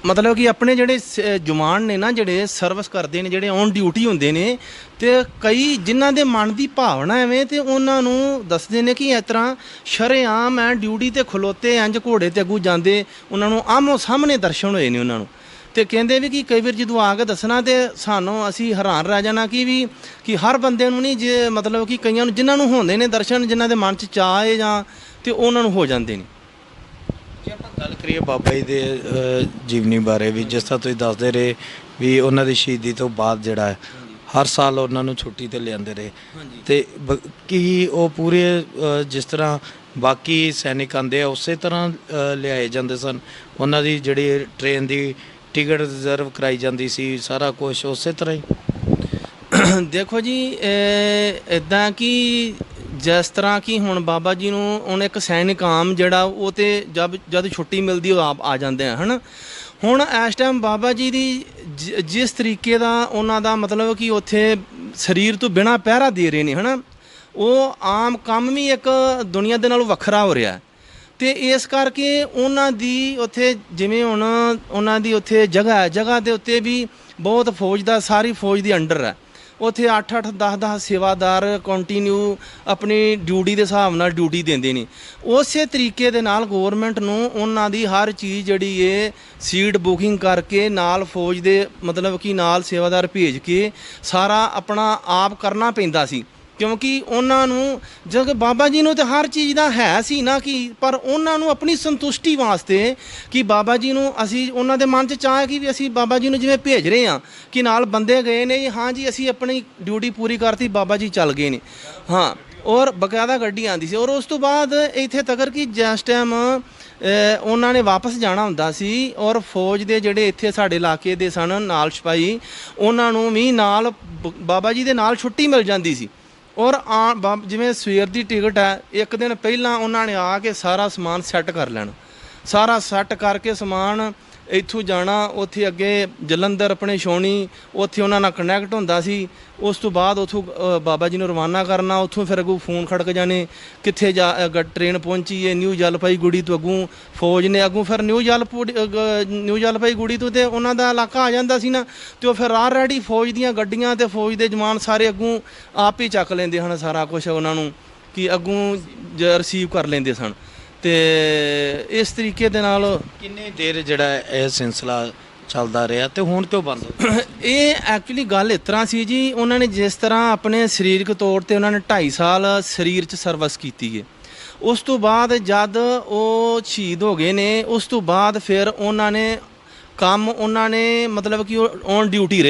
ਮਤਲਬ ਕਿ ਆਪਣੇ ਜਿਹੜੇ ਜਵਾਨ ਨੇ ਨਾ, ਜਿਹੜੇ ਸਰਵਿਸ ਕਰਦੇ ਨੇ, ਜਿਹੜੇ ਔਨ ਡਿਊਟੀ ਹੁੰਦੇ ਨੇ, ਤੇ ਕਈ ਜਿਨ੍ਹਾਂ ਦੇ ਮਨ ਦੀ ਭਾਵਨਾ ਐਵੇਂ ਤੇ ਉਹਨਾਂ ਨੂੰ ਦੱਸਦੇ ਨੇ ਕਿ ਇਸ ਤਰ੍ਹਾਂ ਸ਼ਰੇਆਮ ਐ ਡਿਊਟੀ ਤੇ ਖਲੋਤੇ ਇੰਜ ਘੋੜੇ ਤੇ ਅੱਗੂ ਜਾਂਦੇ, ਉਹਨਾਂ ਨੂੰ ਆਮੋ ਸਾਹਮਣੇ ਦਰਸ਼ਨ ਹੋਏ ਨੇ ਉਹਨਾਂ ਨੂੰ। ਤੇ ਕਹਿੰਦੇ ਵੀ ਕਿ ਕਈ ਵਾਰ ਜਦੋਂ ਆ ਕੇ ਦੱਸਣਾ ਤੇ ਸਾਨੂੰ ਅਸੀਂ ਹੈਰਾਨ ਰਹਿ ਜਾਣਾ ਕਿ ਹਰ ਬੰਦੇ ਨੂੰ ਨਹੀਂ, ਜੇ ਮਤਲਬ ਕਿ ਕਈਆਂ ਨੂੰ ਜਿਨ੍ਹਾਂ ਨੂੰ ਹੁੰਦੇ ਨੇ ਦਰਸ਼ਨ, ਜਿਨ੍ਹਾਂ ਦੇ ਮਨ 'ਚ ਚਾਅ ਹੈ ਜਾਂ ਤੇ ਉਹਨਾਂ ਨੂੰ ਹੋ ਜਾਂਦੇ ਨੇ। ਜੇ ਆਪਾਂ ਗੱਲ ਕਰੀਏ ਬਾਬਾ ਜੀ ਦੇ ਜੀਵਨੀ ਬਾਰੇ ਵੀ, ਜਿਸ ਤਰ੍ਹਾਂ ਤੁਸੀਂ ਦੱਸਦੇ ਰਹੇ ਵੀ ਉਹਨਾਂ ਦੀ ਸ਼ਹੀਦੀ ਤੋਂ ਬਾਅਦ ਜਿਹੜਾ ਹੈ ਹਰ ਸਾਲ ਉਹਨਾਂ ਨੂੰ ਛੁੱਟੀ ਤੇ ਲਿਆਂਦੇ ਰਹੇ, ਤੇ ਕੀ ਉਹ ਪੂਰੇ ਜਿਸ ਤਰ੍ਹਾਂ ਬਾਕੀ ਸੈਨਿਕ ਆਉਂਦੇ ਆ ਉਸੇ ਤਰ੍ਹਾਂ ਲਿਆਏ ਜਾਂਦੇ ਸਨ? ਉਹਨਾਂ ਦੀ ਜਿਹੜੀ ਟ੍ਰੇਨ ਦੀ ਟਿਕਟ ਰਿਜ਼ਰਵ ਕਰਾਈ ਜਾਂਦੀ ਸੀ, ਸਾਰਾ ਕੁਝ ਉਸੇ ਤਰ੍ਹਾਂ ਹੀ? ਦੇਖੋ ਜੀ, ਇੱਦਾਂ ਕਿ ਜਿਸ ਤਰ੍ਹਾਂ ਕਿ ਹੁਣ ਬਾਬਾ ਜੀ ਨੂੰ ਹੁਣ ਇੱਕ ਸੈਨਿਕ ਆਮ ਜਿਹੜਾ ਉਹ ਤੇ ਜਦ ਛੁੱਟੀ ਮਿਲਦੀ ਉਹ ਆਪ ਆ ਜਾਂਦੇ ਆ, ਹੈ ਨਾ। ਹੁਣ ਇਸ ਟਾਈਮ ਬਾਬਾ ਜੀ ਦੀ ਜਿਸ ਤਰੀਕੇ ਦਾ ਉਹਨਾਂ ਦਾ ਮਤਲਬ ਕਿ ਉੱਥੇ ਸਰੀਰ ਤੋਂ ਬਿਨਾਂ ਪਹਿਰਾ ਦੇ ਰਹੇ ਨੇ, ਹੈ ਨਾ, ਉਹ ਆਮ ਕੰਮ ਵੀ ਇੱਕ ਦੁਨੀਆ ਦੇ ਨਾਲੋਂ ਵੱਖਰਾ ਹੋ ਰਿਹਾ। ਤੇ ਇਸ ਕਰਕੇ ਉਹਨਾਂ ਦੀ ਉੱਥੇ ਜਿਵੇਂ ਹੁਣ ਉਹਨਾਂ ਦੀ ਉੱਥੇ ਜਗ੍ਹਾ ਦੇ ਉੱਤੇ ਵੀ ਬਹੁਤ ਫੌਜ ਦਾ, ਸਾਰੀ ਫੌਜ ਦੀ ਅੰਡਰ ਹੈ। ਉੱਥੇ 8-8 10-10 ਸੇਵਾਦਾਰ ਕੰਟੀਨਿਊ ਆਪਣੀ ਡਿਊਟੀ ਦੇ ਹਿਸਾਬ ਨਾਲ ਡਿਊਟੀ ਦਿੰਦੇ ਨੇ। ਉਸੇ ਤਰੀਕੇ ਦੇ ਨਾਲ ਗੌਰਮੈਂਟ ਨੂੰ ਉਹਨਾਂ ਦੀ ਹਰ ਚੀਜ਼ ਜਿਹੜੀ ਏ ਸੀਟ ਬੁਕਿੰਗ ਕਰਕੇ ਨਾਲ ਫੌਜ ਦੇ ਮਤਲਬ ਕਿ ਨਾਲ ਸੇਵਾਦਾਰ ਭੇਜ ਕੇ ਸਾਰਾ ਆਪਣਾ ਆਪ ਕਰਨਾ ਪੈਂਦਾ ਸੀ, ਕਿਉਂਕਿ ਉਹਨਾਂ ਨੂੰ ਜਦ ਬਾਬਾ ਜੀ ਨੂੰ ਤਾਂ ਹਰ ਚੀਜ਼ ਦਾ ਹੈ ਸੀ ਨਾ, ਕਿ ਪਰ ਉਹਨਾਂ ਨੂੰ ਆਪਣੀ ਸੰਤੁਸ਼ਟੀ ਵਾਸਤੇ ਕਿ ਬਾਬਾ ਜੀ ਨੂੰ ਅਸੀਂ, ਉਹਨਾਂ ਦੇ ਮਨ 'ਚ ਚਾਹ ਕਿ ਵੀ ਅਸੀਂ ਬਾਬਾ ਜੀ ਨੂੰ ਜਿਵੇਂ ਭੇਜ ਰਹੇ ਹਾਂ ਕਿ ਨਾਲ ਬੰਦੇ ਗਏ ਨੇ, ਹਾਂ ਜੀ ਅਸੀਂ ਆਪਣੀ ਡਿਊਟੀ ਪੂਰੀ ਕਰਤੀ, ਬਾਬਾ ਜੀ ਚੱਲ ਗਏ ਨੇ, ਹਾਂ। ਔਰ ਬਕਾਇਦਾ ਗੱਡੀ ਆਉਂਦੀ ਸੀ। ਔਰ ਉਸ ਤੋਂ ਬਾਅਦ ਇੱਥੇ ਤੱਕ ਕਿ ਜਿਸ ਟਾਈਮ ਉਹਨਾਂ ਨੇ ਵਾਪਸ ਜਾਣਾ ਹੁੰਦਾ ਸੀ, ਔਰ ਫੌਜ ਦੇ ਜਿਹੜੇ ਇੱਥੇ ਸਾਡੇ ਇਲਾਕੇ ਦੇ ਸਨ ਨਾਲ ਸਿਪਾਹੀ, ਉਹਨਾਂ ਨੂੰ ਵੀ ਨਾਲ ਬਾਬਾ ਜੀ ਦੇ ਨਾਲ ਛੁੱਟੀ ਮਿਲ ਜਾਂਦੀ ਸੀ। ਔਰ ਜਿਵੇਂ ਸਵੇਰ ਦੀ ਟਿਕਟ ਹੈ, ਇੱਕ ਦਿਨ ਪਹਿਲਾਂ ਉਹਨਾਂ ਨੇ ਆ ਕੇ ਸਾਰਾ ਸਮਾਨ ਸੈੱਟ ਕਰ ਲੈਣਾ, ਸਾਰਾ ਸੈੱਟ ਕਰਕੇ ਸਮਾਨ ਇੱਥੋਂ ਜਾਣਾ, ਉੱਥੇ ਅੱਗੇ ਜਲੰਧਰ ਆਪਣੇ ਛਾਉਣੀ, ਉੱਥੇ ਉਹਨਾਂ ਨਾਲ ਕਨੈਕਟ ਹੁੰਦਾ ਸੀ। ਉਸ ਤੋਂ ਬਾਅਦ ਉੱਥੋਂ ਬਾਬਾ ਜੀ ਨੂੰ ਰਵਾਨਾ ਕਰਨਾ, ਉੱਥੋਂ ਫਿਰ ਅੱਗੋਂ ਫੋਨ ਖੜਕ ਜਾਣੇ ਕਿੱਥੇ ਟ੍ਰੇਨ ਪਹੁੰਚੀ ਹੈ, ਨਿਊ ਜਲਪਾਈਗੁੜੀ ਤੋਂ ਅੱਗੋਂ ਫੌਜ ਨੇ ਅੱਗੋਂ ਫਿਰ ਨਿਊ ਜਲਪਾਈਗੁੜੀ ਤੋਂ ਤੇ ਉਹਨਾਂ ਦਾ ਇਲਾਕਾ ਆ ਜਾਂਦਾ ਸੀ ਨਾ, ਤੇ ਉਹ ਫਿਰ ਆਲਰੇਡੀ ਫੌਜ ਦੀਆਂ ਗੱਡੀਆਂ ਤੇ ਫੌਜ ਦੇ ਜਵਾਨ ਸਾਰੇ ਅੱਗੋਂ ਆਪ ਹੀ ਚੱਕ ਲੈਂਦੇ ਹਨ ਸਾਰਾ ਕੁਝ, ਉਹਨਾਂ ਨੂੰ ਕਿ ਅੱਗੋਂ ਰਿਸੀਵ ਕਰ ਲੈਂਦੇ ਸਨ। ਤੇ ਇਸ ਤਰੀਕੇ ਦੇ ਨਾਲ ਕਿੰਨੇ ਦੇਰ ਜਿਹੜਾ ਇਹ ਸਿਲਸਿਲਾ ਚੱਲਦਾ ਰਿਹਾ ਤੇ ਹੁਣ ਕਿਉਂ ਬੰਦ? ਇਹ ਐਕਚੁਅਲੀ ਗੱਲ ਇਸ ਤਰ੍ਹਾਂ ਸੀ ਜੀ, ਉਹਨਾਂ ਨੇ ਜਿਸ ਤਰ੍ਹਾਂ ਆਪਣੇ ਸਰੀਰਕ ਤੌਰ ਤੇ ਉਹਨਾਂ ਨੇ 2.5 ਸਾਲ ਸਰੀਰ 'ਚ ਸਰਵਿਸ ਕੀਤੀ ਹੈ। ਉਸ ਤੋਂ ਬਾਅਦ ਜਦ ਉਹ ਸ਼ਹੀਦ ਹੋ ਗਏ ਨੇ, ਉਸ ਤੋਂ ਬਾਅਦ ਫਿਰ ਉਹਨਾਂ ਨੇ ਮਤਲਬ ਕਿ ਉਹ ਔਨ ਡਿਊਟੀ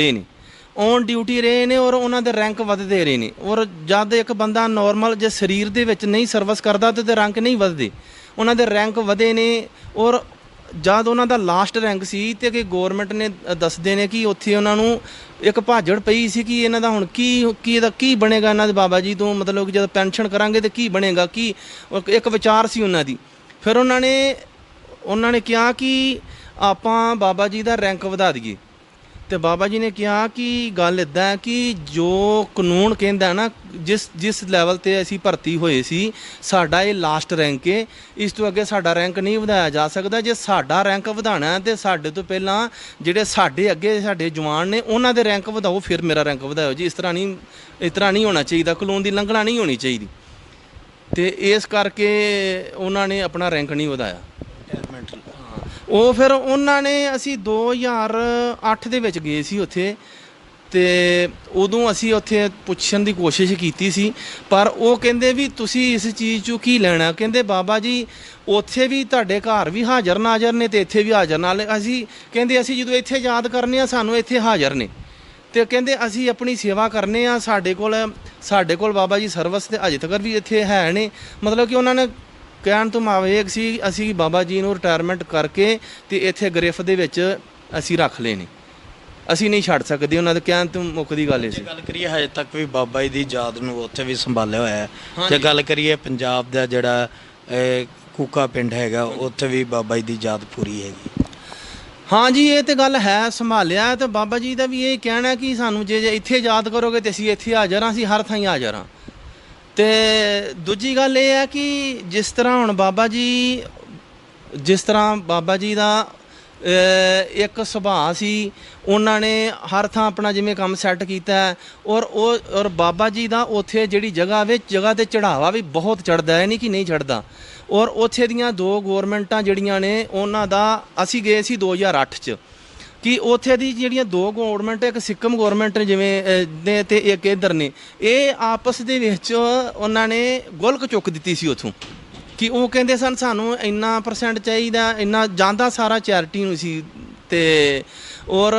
ਰਹੇ ਨੇ ਔਰ ਉਹਨਾਂ ਦੇ ਰੈਂਕ ਵੱਧਦੇ ਰਹੇ ਨੇ। ਔਰ ਜਦ ਇੱਕ ਬੰਦਾ ਨੋਰਮਲ ਜੇ ਸਰੀਰ ਦੇ ਵਿੱਚ ਨਹੀਂ ਸਰਵਿਸ ਕਰਦਾ ਤੇ ਰੈਂਕ ਨਹੀਂ ਵੱਧਦੇ, ਉਹਨਾਂ ਦੇ ਰੈਂਕ ਵਧੇ ਨੇ। ਔਰ ਜਦ ਉਹਨਾਂ ਦਾ ਲਾਸਟ ਰੈਂਕ ਸੀ ਤੇ ਕਿ ਗੌਰਮੈਂਟ ਨੇ ਦੱਸਦੇ ਨੇ ਕਿ ਉੱਥੇ ਉਹਨਾਂ ਨੂੰ ਇੱਕ ਭਾਜੜ ਪਈ ਸੀ ਕਿ ਇਹਨਾਂ ਦਾ ਹੁਣ ਕੀ ਬਣੇਗਾ ਇਹਨਾਂ ਦੇ ਬਾਬਾ ਜੀ ਤੋਂ, ਮਤਲਬ ਕਿ ਜਦ ਪੈਨਸ਼ਨ ਕਰਾਂਗੇ ਤੇ ਕੀ ਬਣੇਗਾ, ਕੀ ਇੱਕ ਵਿਚਾਰ ਸੀ ਉਹਨਾਂ ਦੀ। ਫਿਰ ਉਹਨਾਂ ਨੇ ਕਿਹਾ ਕਿ ਆਪਾਂ ਬਾਬਾ ਜੀ ਦਾ ਰੈਂਕ ਵਧਾ ਦਈਏ। ਤੇ ਬਾਬਾ ਜੀ ਨੇ ਕਿਹਾ ਕਿ ਗੱਲ ਇੱਦਾਂ ਹੈ ਕਿ ਜੋ ਕਾਨੂੰਨ ਕਹਿੰਦਾ ਨਾ, ਜਿਸ ਲੈਵਲ ਤੇ ਅਸੀਂ ਭਰਤੀ ਹੋਏ ਸੀ, ਸਾਡਾ ਇਹ ਲਾਸਟ ਰੈਂਕ ਹੈ, ਇਸ ਤੋਂ ਅੱਗੇ ਸਾਡਾ ਰੈਂਕ ਨਹੀਂ ਵਧਾਇਆ ਜਾ ਸਕਦਾ। ਜੇ ਸਾਡਾ ਰੈਂਕ ਵਧਾਉਣਾ ਤੇ ਸਾਡੇ ਤੋਂ ਪਹਿਲਾਂ ਜਿਹੜੇ ਸਾਡੇ ਅੱਗੇ ਸਾਡੇ ਜਵਾਨ ਨੇ ਉਹਨਾਂ ਦੇ ਰੈਂਕ ਵਧਾਓ, ਫਿਰ ਮੇਰਾ ਰੈਂਕ ਵਧਾਓ ਜੀ। ਇਸ ਤਰ੍ਹਾਂ ਨਹੀਂ ਹੋਣਾ ਚਾਹੀਦਾ, ਕਾਨੂੰਨ ਦੀ ਉਲੰਘਣਾ ਨਹੀਂ ਹੋਣੀ ਚਾਹੀਦੀ। ਤੇ ਇਸ ਕਰਕੇ ਉਹਨਾਂ ਨੇ ਆਪਣਾ ਰੈਂਕ ਨਹੀਂ ਵਧਾਇਆ। ਉਹ ਫਿਰ ਉਹਨਾਂ ਨੇ ਅਸੀਂ 2008 ਦੇ ਵਿੱਚ ਗਏ ਸੀ ਉੱਥੇ, ਤੇ ਉਦੋਂ ਅਸੀਂ ਉੱਥੇ ਪੁੱਛਣ ਦੀ ਕੋਸ਼ਿਸ਼ ਕੀਤੀ ਸੀ, ਪਰ ਉਹ ਕਹਿੰਦੇ ਵੀ ਤੁਸੀਂ ਇਸ ਚੀਜ਼ 'ਚੋਂ ਕੀ ਲੈਣਾ। ਕਹਿੰਦੇ ਬਾਬਾ ਜੀ ਉੱਥੇ ਵੀ ਤੁਹਾਡੇ ਘਰ ਵੀ ਹਾਜ਼ਰ ਨਾਜ਼ਰ ਨੇ ਤੇ ਇੱਥੇ ਵੀ ਹਾਜ਼ਰ ਨਾਲ। ਅਸੀਂ ਜਦੋਂ ਇੱਥੇ ਯਾਦ ਕਰਨੇ ਆ ਸਾਨੂੰ ਇੱਥੇ ਹਾਜ਼ਰ ਨੇ, ਤੇ ਕਹਿੰਦੇ ਅਸੀਂ ਆਪਣੀ ਸੇਵਾ ਕਰਨੇ ਆ। ਸਾਡੇ ਕੋਲ ਬਾਬਾ ਜੀ ਸਰਵਿਸ ਤੇ ਅਜੇ ਤੱਕ ਵੀ ਇੱਥੇ ਹੈ ਨੇ। ਮਤਲਬ ਕਿ ਉਹਨਾਂ ਨੇ ਕਹਿਣ ਤੋਂ ਮਾਵੇਕ ਸੀ ਅਸੀਂ ਬਾਬਾ ਜੀ ਨੂੰ ਰਿਟਾਇਰਮੈਂਟ ਕਰਕੇ ਤੇ ਇੱਥੇ ਗ੍ਰਿਫ ਦੇ ਵਿੱਚ ਅਸੀਂ ਰੱਖ ਲਏ ਨੇ। ਅਸੀਂ ਨਹੀਂ ਛੱਡ ਸਕਦੇ, ਉਹਨਾਂ ਦੇ ਕਹਿਣ ਤੋਂ ਮੁੱਕਦੀ ਗੱਲ ਇਹ ਸੀ। ਗੱਲ ਕਰੀਏ ਹਜੇ ਤੱਕ ਵੀ ਬਾਬਾ ਜੀ ਦੀ ਯਾਦ ਨੂੰ ਉੱਥੇ ਵੀ ਸੰਭਾਲਿਆ ਹੋਇਆ ਹੈ। ਜੇ ਗੱਲ ਕਰੀਏ ਪੰਜਾਬ ਦਾ ਜਿਹੜਾ ਕੂਕਾ ਪਿੰਡ ਹੈਗਾ ਉੱਥੇ ਵੀ ਬਾਬਾ ਜੀ ਦੀ ਯਾਦ ਪੂਰੀ ਹੈਗੀ। ਹਾਂ ਜੀ, ਇਹ ਤੇ ਗੱਲ ਹੈ, ਸੰਭਾਲਿਆ। ਤੇ ਬਾਬਾ ਜੀ ਦਾ ਵੀ ਇਹ ਕਹਿਣਾ ਕਿ ਸਾਨੂੰ ਜੇ ਇੱਥੇ ਯਾਦ ਕਰੋਗੇ ਤੇ ਅਸੀਂ ਇੱਥੇ ਹਾਜ਼ਰ ਹਾਂ, ਅਸੀਂ ਹਰ ਥਾਂ ਹਾਜ਼ਰ ਹਾਂ। ਤੇ ਦੂਜੀ ਗੱਲ ਇਹ ਹੈ ਕਿ ਜਿਸ ਤਰ੍ਹਾਂ ਹੁਣ ਬਾਬਾ ਜੀ ਦਾ ਇੱਕ ਸੁਭਾਅ ਸੀ, ਉਹਨਾਂ ਨੇ ਹਰ ਥਾਂ ਆਪਣਾ ਜਿਵੇਂ ਕੰਮ ਸੈੱਟ ਕੀਤਾ ਔਰ ਬਾਬਾ ਜੀ ਦਾ ਉੱਥੇ ਜਿਹੜੀ ਜਗ੍ਹਾ ਤੇ ਚੜਾਵਾ ਵੀ ਬਹੁਤ ਚੜਦਾ ਹੈ, ਨਹੀਂ ਕਿ ਨਹੀਂ ਚੜਦਾ। ਔਰ ਉੱਥੇ ਦੀਆਂ 2 ਗੌਰਮੈਂਟਾਂ ਜਿਹੜੀਆਂ ਨੇ ਉਹਨਾਂ ਦਾ, ਅਸੀਂ ਗਏ ਸੀ 2008 'ਚ, ਕਿ ਉੱਥੇ ਦੀ ਜਿਹੜੀਆਂ 2 ਗੌਰਮੈਂਟ, ਇੱਕ ਸਿੱਕਮ ਗੌਰਮੈਂਟ ਜਿਵੇਂ ਨੇ ਤੇ ਇੱਕ ਇੱਧਰ ਨੇ, ਇਹ ਆਪਸ ਦੇ ਵਿੱਚ ਉਹਨਾਂ ਨੇ ਗੁਲਕ ਚੁੱਕ ਦਿੱਤੀ ਸੀ ਉੱਥੋਂ, ਕਿ ਉਹ ਕਹਿੰਦੇ ਸਨ ਸਾਨੂੰ ਇੰਨਾ % ਚਾਹੀਦਾ, ਇੰਨਾ ਜਾਂਦਾ ਸਾਰਾ ਚੈਰਿਟੀ ਨੂੰ ਸੀ। ਤੇ ਔਰ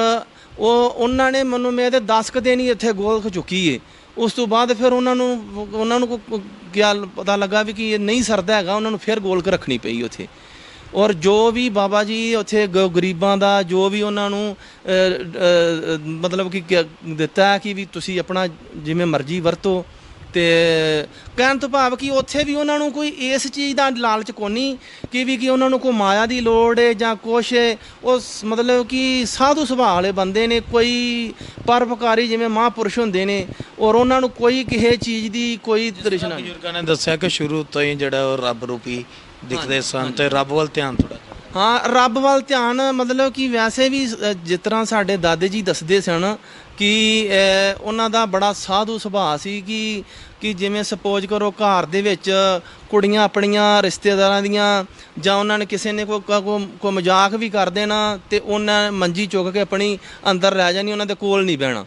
ਉਹਨਾਂ ਨੇ ਮੈਨੂੰ ਮੈਂ ਤੇ 10 ਕੁ ਦਿਨ ਹੀ ਇੱਥੇ ਗੋਲਕ ਚੁੱਕੀ ਏ। ਉਸ ਤੋਂ ਬਾਅਦ ਫਿਰ ਉਹਨਾਂ ਨੂੰ ਕਿਆ ਪਤਾ ਲੱਗਾ ਵੀ ਕਿ ਇਹ ਨਹੀਂ ਸਰਦਾ ਹੈਗਾ, ਉਹਨਾਂ ਨੂੰ ਫਿਰ ਗੋਲਕ ਰੱਖਣੀ ਪਈ ਉੱਥੇ। ਔਰ ਜੋ ਵੀ ਬਾਬਾ ਜੀ ਉੱਥੇ ਗਰੀਬਾਂ ਦਾ ਜੋ ਵੀ ਉਹਨਾਂ ਨੂੰ ਮਤਲਬ ਕਿ ਦਿੱਤਾ ਕਿ ਵੀ ਤੁਸੀਂ ਆਪਣਾ ਜਿਵੇਂ ਮਰਜ਼ੀ ਵਰਤੋ। ਤੇ ਕਹਿਣ ਤੋਂ ਭਾਵ ਕਿ ਉੱਥੇ ਵੀ ਉਹਨਾਂ ਨੂੰ ਕੋਈ ਇਸ ਚੀਜ਼ ਦਾ ਲਾਲਚ ਕੋਨੀ ਕਿ ਉਹਨਾਂ ਨੂੰ ਕੋਈ ਮਾਇਆ ਦੀ ਲੋੜ ਹੈ ਜਾਂ ਕੁਛ ਹੈ। ਉਹ ਮਤਲਬ ਕਿ ਸਾਧੂ ਸੁਭਾਅ ਵਾਲੇ ਬੰਦੇ ਨੇ, ਕੋਈ ਪਰਉਪਕਾਰੀ ਜਿਵੇਂ ਮਹਾਂਪੁਰਸ਼ ਹੁੰਦੇ ਨੇ, ਔਰ ਉਹਨਾਂ ਨੂੰ ਕੋਈ ਕਿਸੇ ਚੀਜ਼ ਦੀ ਕੋਈ ਤ੍ਰਿਸ਼ਨਾ ਨਹੀਂ। ਬਜ਼ੁਰਗਾਂ ਨੇ ਦੱਸਿਆ ਕਿ ਸ਼ੁਰੂ ਤੋਂ ਹੀ ਜਿਹੜਾ ਉਹ ਰੱਬ ਰੂਪੀ ਦਿਖਦੇ ਸਨ ਤੇ ਰੱਬ ਵੱਲ ਧਿਆਨ ਥੋੜਾ। ਹਾਂ, ਰੱਬ ਵੱਲ ਧਿਆਨ ਮਤਲਬ ਕਿ ਵੈਸੇ ਵੀ ਜਿਸ ਤਰ੍ਹਾਂ ਸਾਡੇ ਦਾਦੇ ਜੀ ਦੱਸਦੇ ਸਨ ਕਿ ਉਹਨਾਂ ਦਾ ਬੜਾ ਸਾਧੂ ਸੁਭਾਅ ਸੀ ਕਿ ਜਿਵੇਂ ਸਪੋਜ਼ ਕਰੋ ਘਰ ਦੇ ਵਿੱਚ ਕੁੜੀਆਂ ਆਪਣੀਆਂ ਰਿਸ਼ਤੇਦਾਰਾਂ ਦੀਆਂ ਜਾਂ ਉਹਨਾਂ ਨੇ ਕਿਸੇ ਨੇ ਕੋਈ ਮਜ਼ਾਕ ਵੀ ਕਰ ਦੇਣਾ ਤੇ ਉਹਨਾਂ ਮੰਜੀ ਚੁੱਕ ਕੇ ਆਪਣੀ ਅੰਦਰ ਲੈ ਜਾਣੀ, ਉਹਨਾਂ ਦੇ ਕੋਲ ਨਹੀਂ ਬਹਿਣਾ।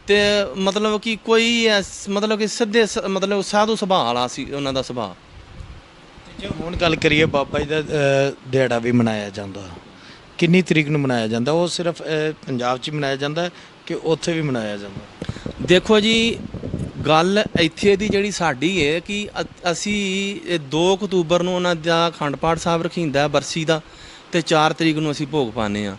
ਤੇ ਮਤਲਬ ਕਿ ਕੋਈ ਮਤਲਬ ਕਿ ਸਿੱਧੇ ਮਤਲਬ ਸਾਧੂ ਸੁਭਾਅ ਵਾਲਾ ਸੀ ਉਹਨਾਂ ਦਾ ਸੁਭਾਅ। ਜੇ ਹੁਣ ਗੱਲ ਕਰੀਏ ਬਾਬਾ ਜੀ ਦਾ ਦਿਹਾੜਾ ਵੀ ਮਨਾਇਆ ਜਾਂਦਾ, ਕਿੰਨੀ ਤਰੀਕ ਨੂੰ ਮਨਾਇਆ ਜਾਂਦਾ? ਉਹ ਸਿਰਫ ਪੰਜਾਬ 'ਚ ਹੀ ਮਨਾਇਆ ਜਾਂਦਾ ਕਿ ਉੱਥੇ ਵੀ ਮਨਾਇਆ ਜਾਂਦਾ? ਦੇਖੋ ਜੀ, ਗੱਲ ਇੱਥੇ ਦੀ ਜਿਹੜੀ ਸਾਡੀ ਹੈ ਕਿ ਅਸੀਂ 2 ਅਕਤੂਬਰ ਨੂੰ ਉਹਨਾਂ ਦਾ ਅਖੰਡ ਪਾਠ ਸਾਹਿਬ ਰਖੀਂਦਾ ਬਰਸੀ ਦਾ, ਤੇ 4 ਤਰੀਕ ਨੂੰ ਅਸੀਂ ਭੋਗ ਪਾਉਂਦੇ ਹਾਂ।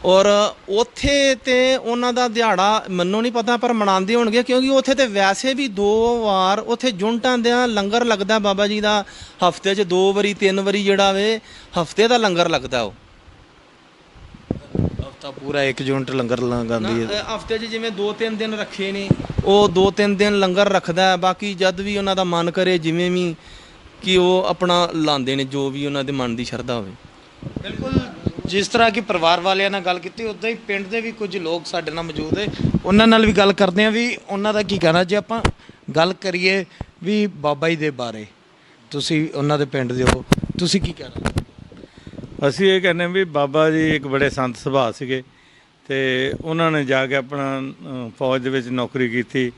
ਔਰ ਉੱਥੇ ਤੇ ਉਹਨਾਂ ਦਾ ਦਿਹਾੜਾ ਮੈਨੂੰ ਨਹੀਂ ਪਤਾ ਪਰ ਮਨਾਉਂਦੇ ਹੋਣਗੇ, ਕਿਉਂਕਿ ਉੱਥੇ ਤੇ ਵੈਸੇ ਵੀ 2 ਵਾਰ ਉੱਥੇ ਜੁੰਟਾਂ ਦਾ ਲੰਗਰ ਲੱਗਦਾ ਬਾਬਾ ਜੀ ਦਾ, ਹਫਤੇ 'ਚ 2 ਵਾਰੀ 3 ਵਾਰੀ ਜਿਹੜਾ ਵੇ ਹਫਤੇ ਦਾ ਲੰਗਰ ਲੱਗਦਾ। ਉਹ ਹਫਤਾ ਪੂਰਾ 1 ਯੂਨਿਟ ਲੰਗਰ ਲਗਾਉਂਦੀ ਹੈ ਹਫਤੇ 'ਚ, ਜਿਵੇਂ 2-3 ਦਿਨ ਰੱਖੇ ਨੇ, ਉਹ 2-3 ਦਿਨ ਲੰਗਰ ਰੱਖਦਾ। ਬਾਕੀ ਜਦ ਵੀ ਉਹਨਾਂ ਦਾ ਮਨ ਕਰੇ ਜਿਵੇਂ ਵੀ ਕਿ ਉਹ ਆਪਣਾ ਲਾਉਂਦੇ ਨੇ, ਜੋ ਵੀ ਉਹਨਾਂ ਦੇ ਮਨ ਦੀ ਸ਼ਰਧਾ ਹੋਵੇ। ਬਿਲਕੁਲ, ਜਿਸ ਤਰ੍ਹਾਂ ਕਿ ਪਰਿਵਾਰ ਵਾਲਿਆਂ ਨਾਲ ਗੱਲ ਕੀਤੀ, ਉੱਦਾਂ ਹੀ ਪਿੰਡ ਦੇ ਵੀ ਕੁਝ ਲੋਕ ਸਾਡੇ ਨਾਲ ਮੌਜੂਦ ਹੈ, ਉਹਨਾਂ ਨਾਲ ਵੀ ਗੱਲ ਕਰਦੇ ਹਾਂ ਵੀ ਉਹਨਾਂ ਦਾ ਕੀ ਕਹਿਣਾ। ਜੇ ਆਪਾਂ ਗੱਲ ਕਰੀਏ ਵੀ ਬਾਬਾ ਜੀ ਦੇ ਬਾਰੇ, ਤੁਸੀਂ ਉਹਨਾਂ ਦੇ ਪਿੰਡ ਦੇ ਹੋ, ਤੁਸੀਂ ਕੀ ਕਹਿਣਾ? ਅਸੀਂ ਇਹ ਕਹਿੰਦੇ ਵੀ ਬਾਬਾ ਜੀ ਇੱਕ ਬੜੇ ਸੰਤ ਸੁਭਾਅ ਸੀਗੇ ਤੇ ਉਹਨਾਂ ਨੇ ਜਾ ਕੇ ਆਪਣਾ ਫੌਜ ਦੇ ਵਿੱਚ ਨੌਕਰੀ ਕੀਤੀ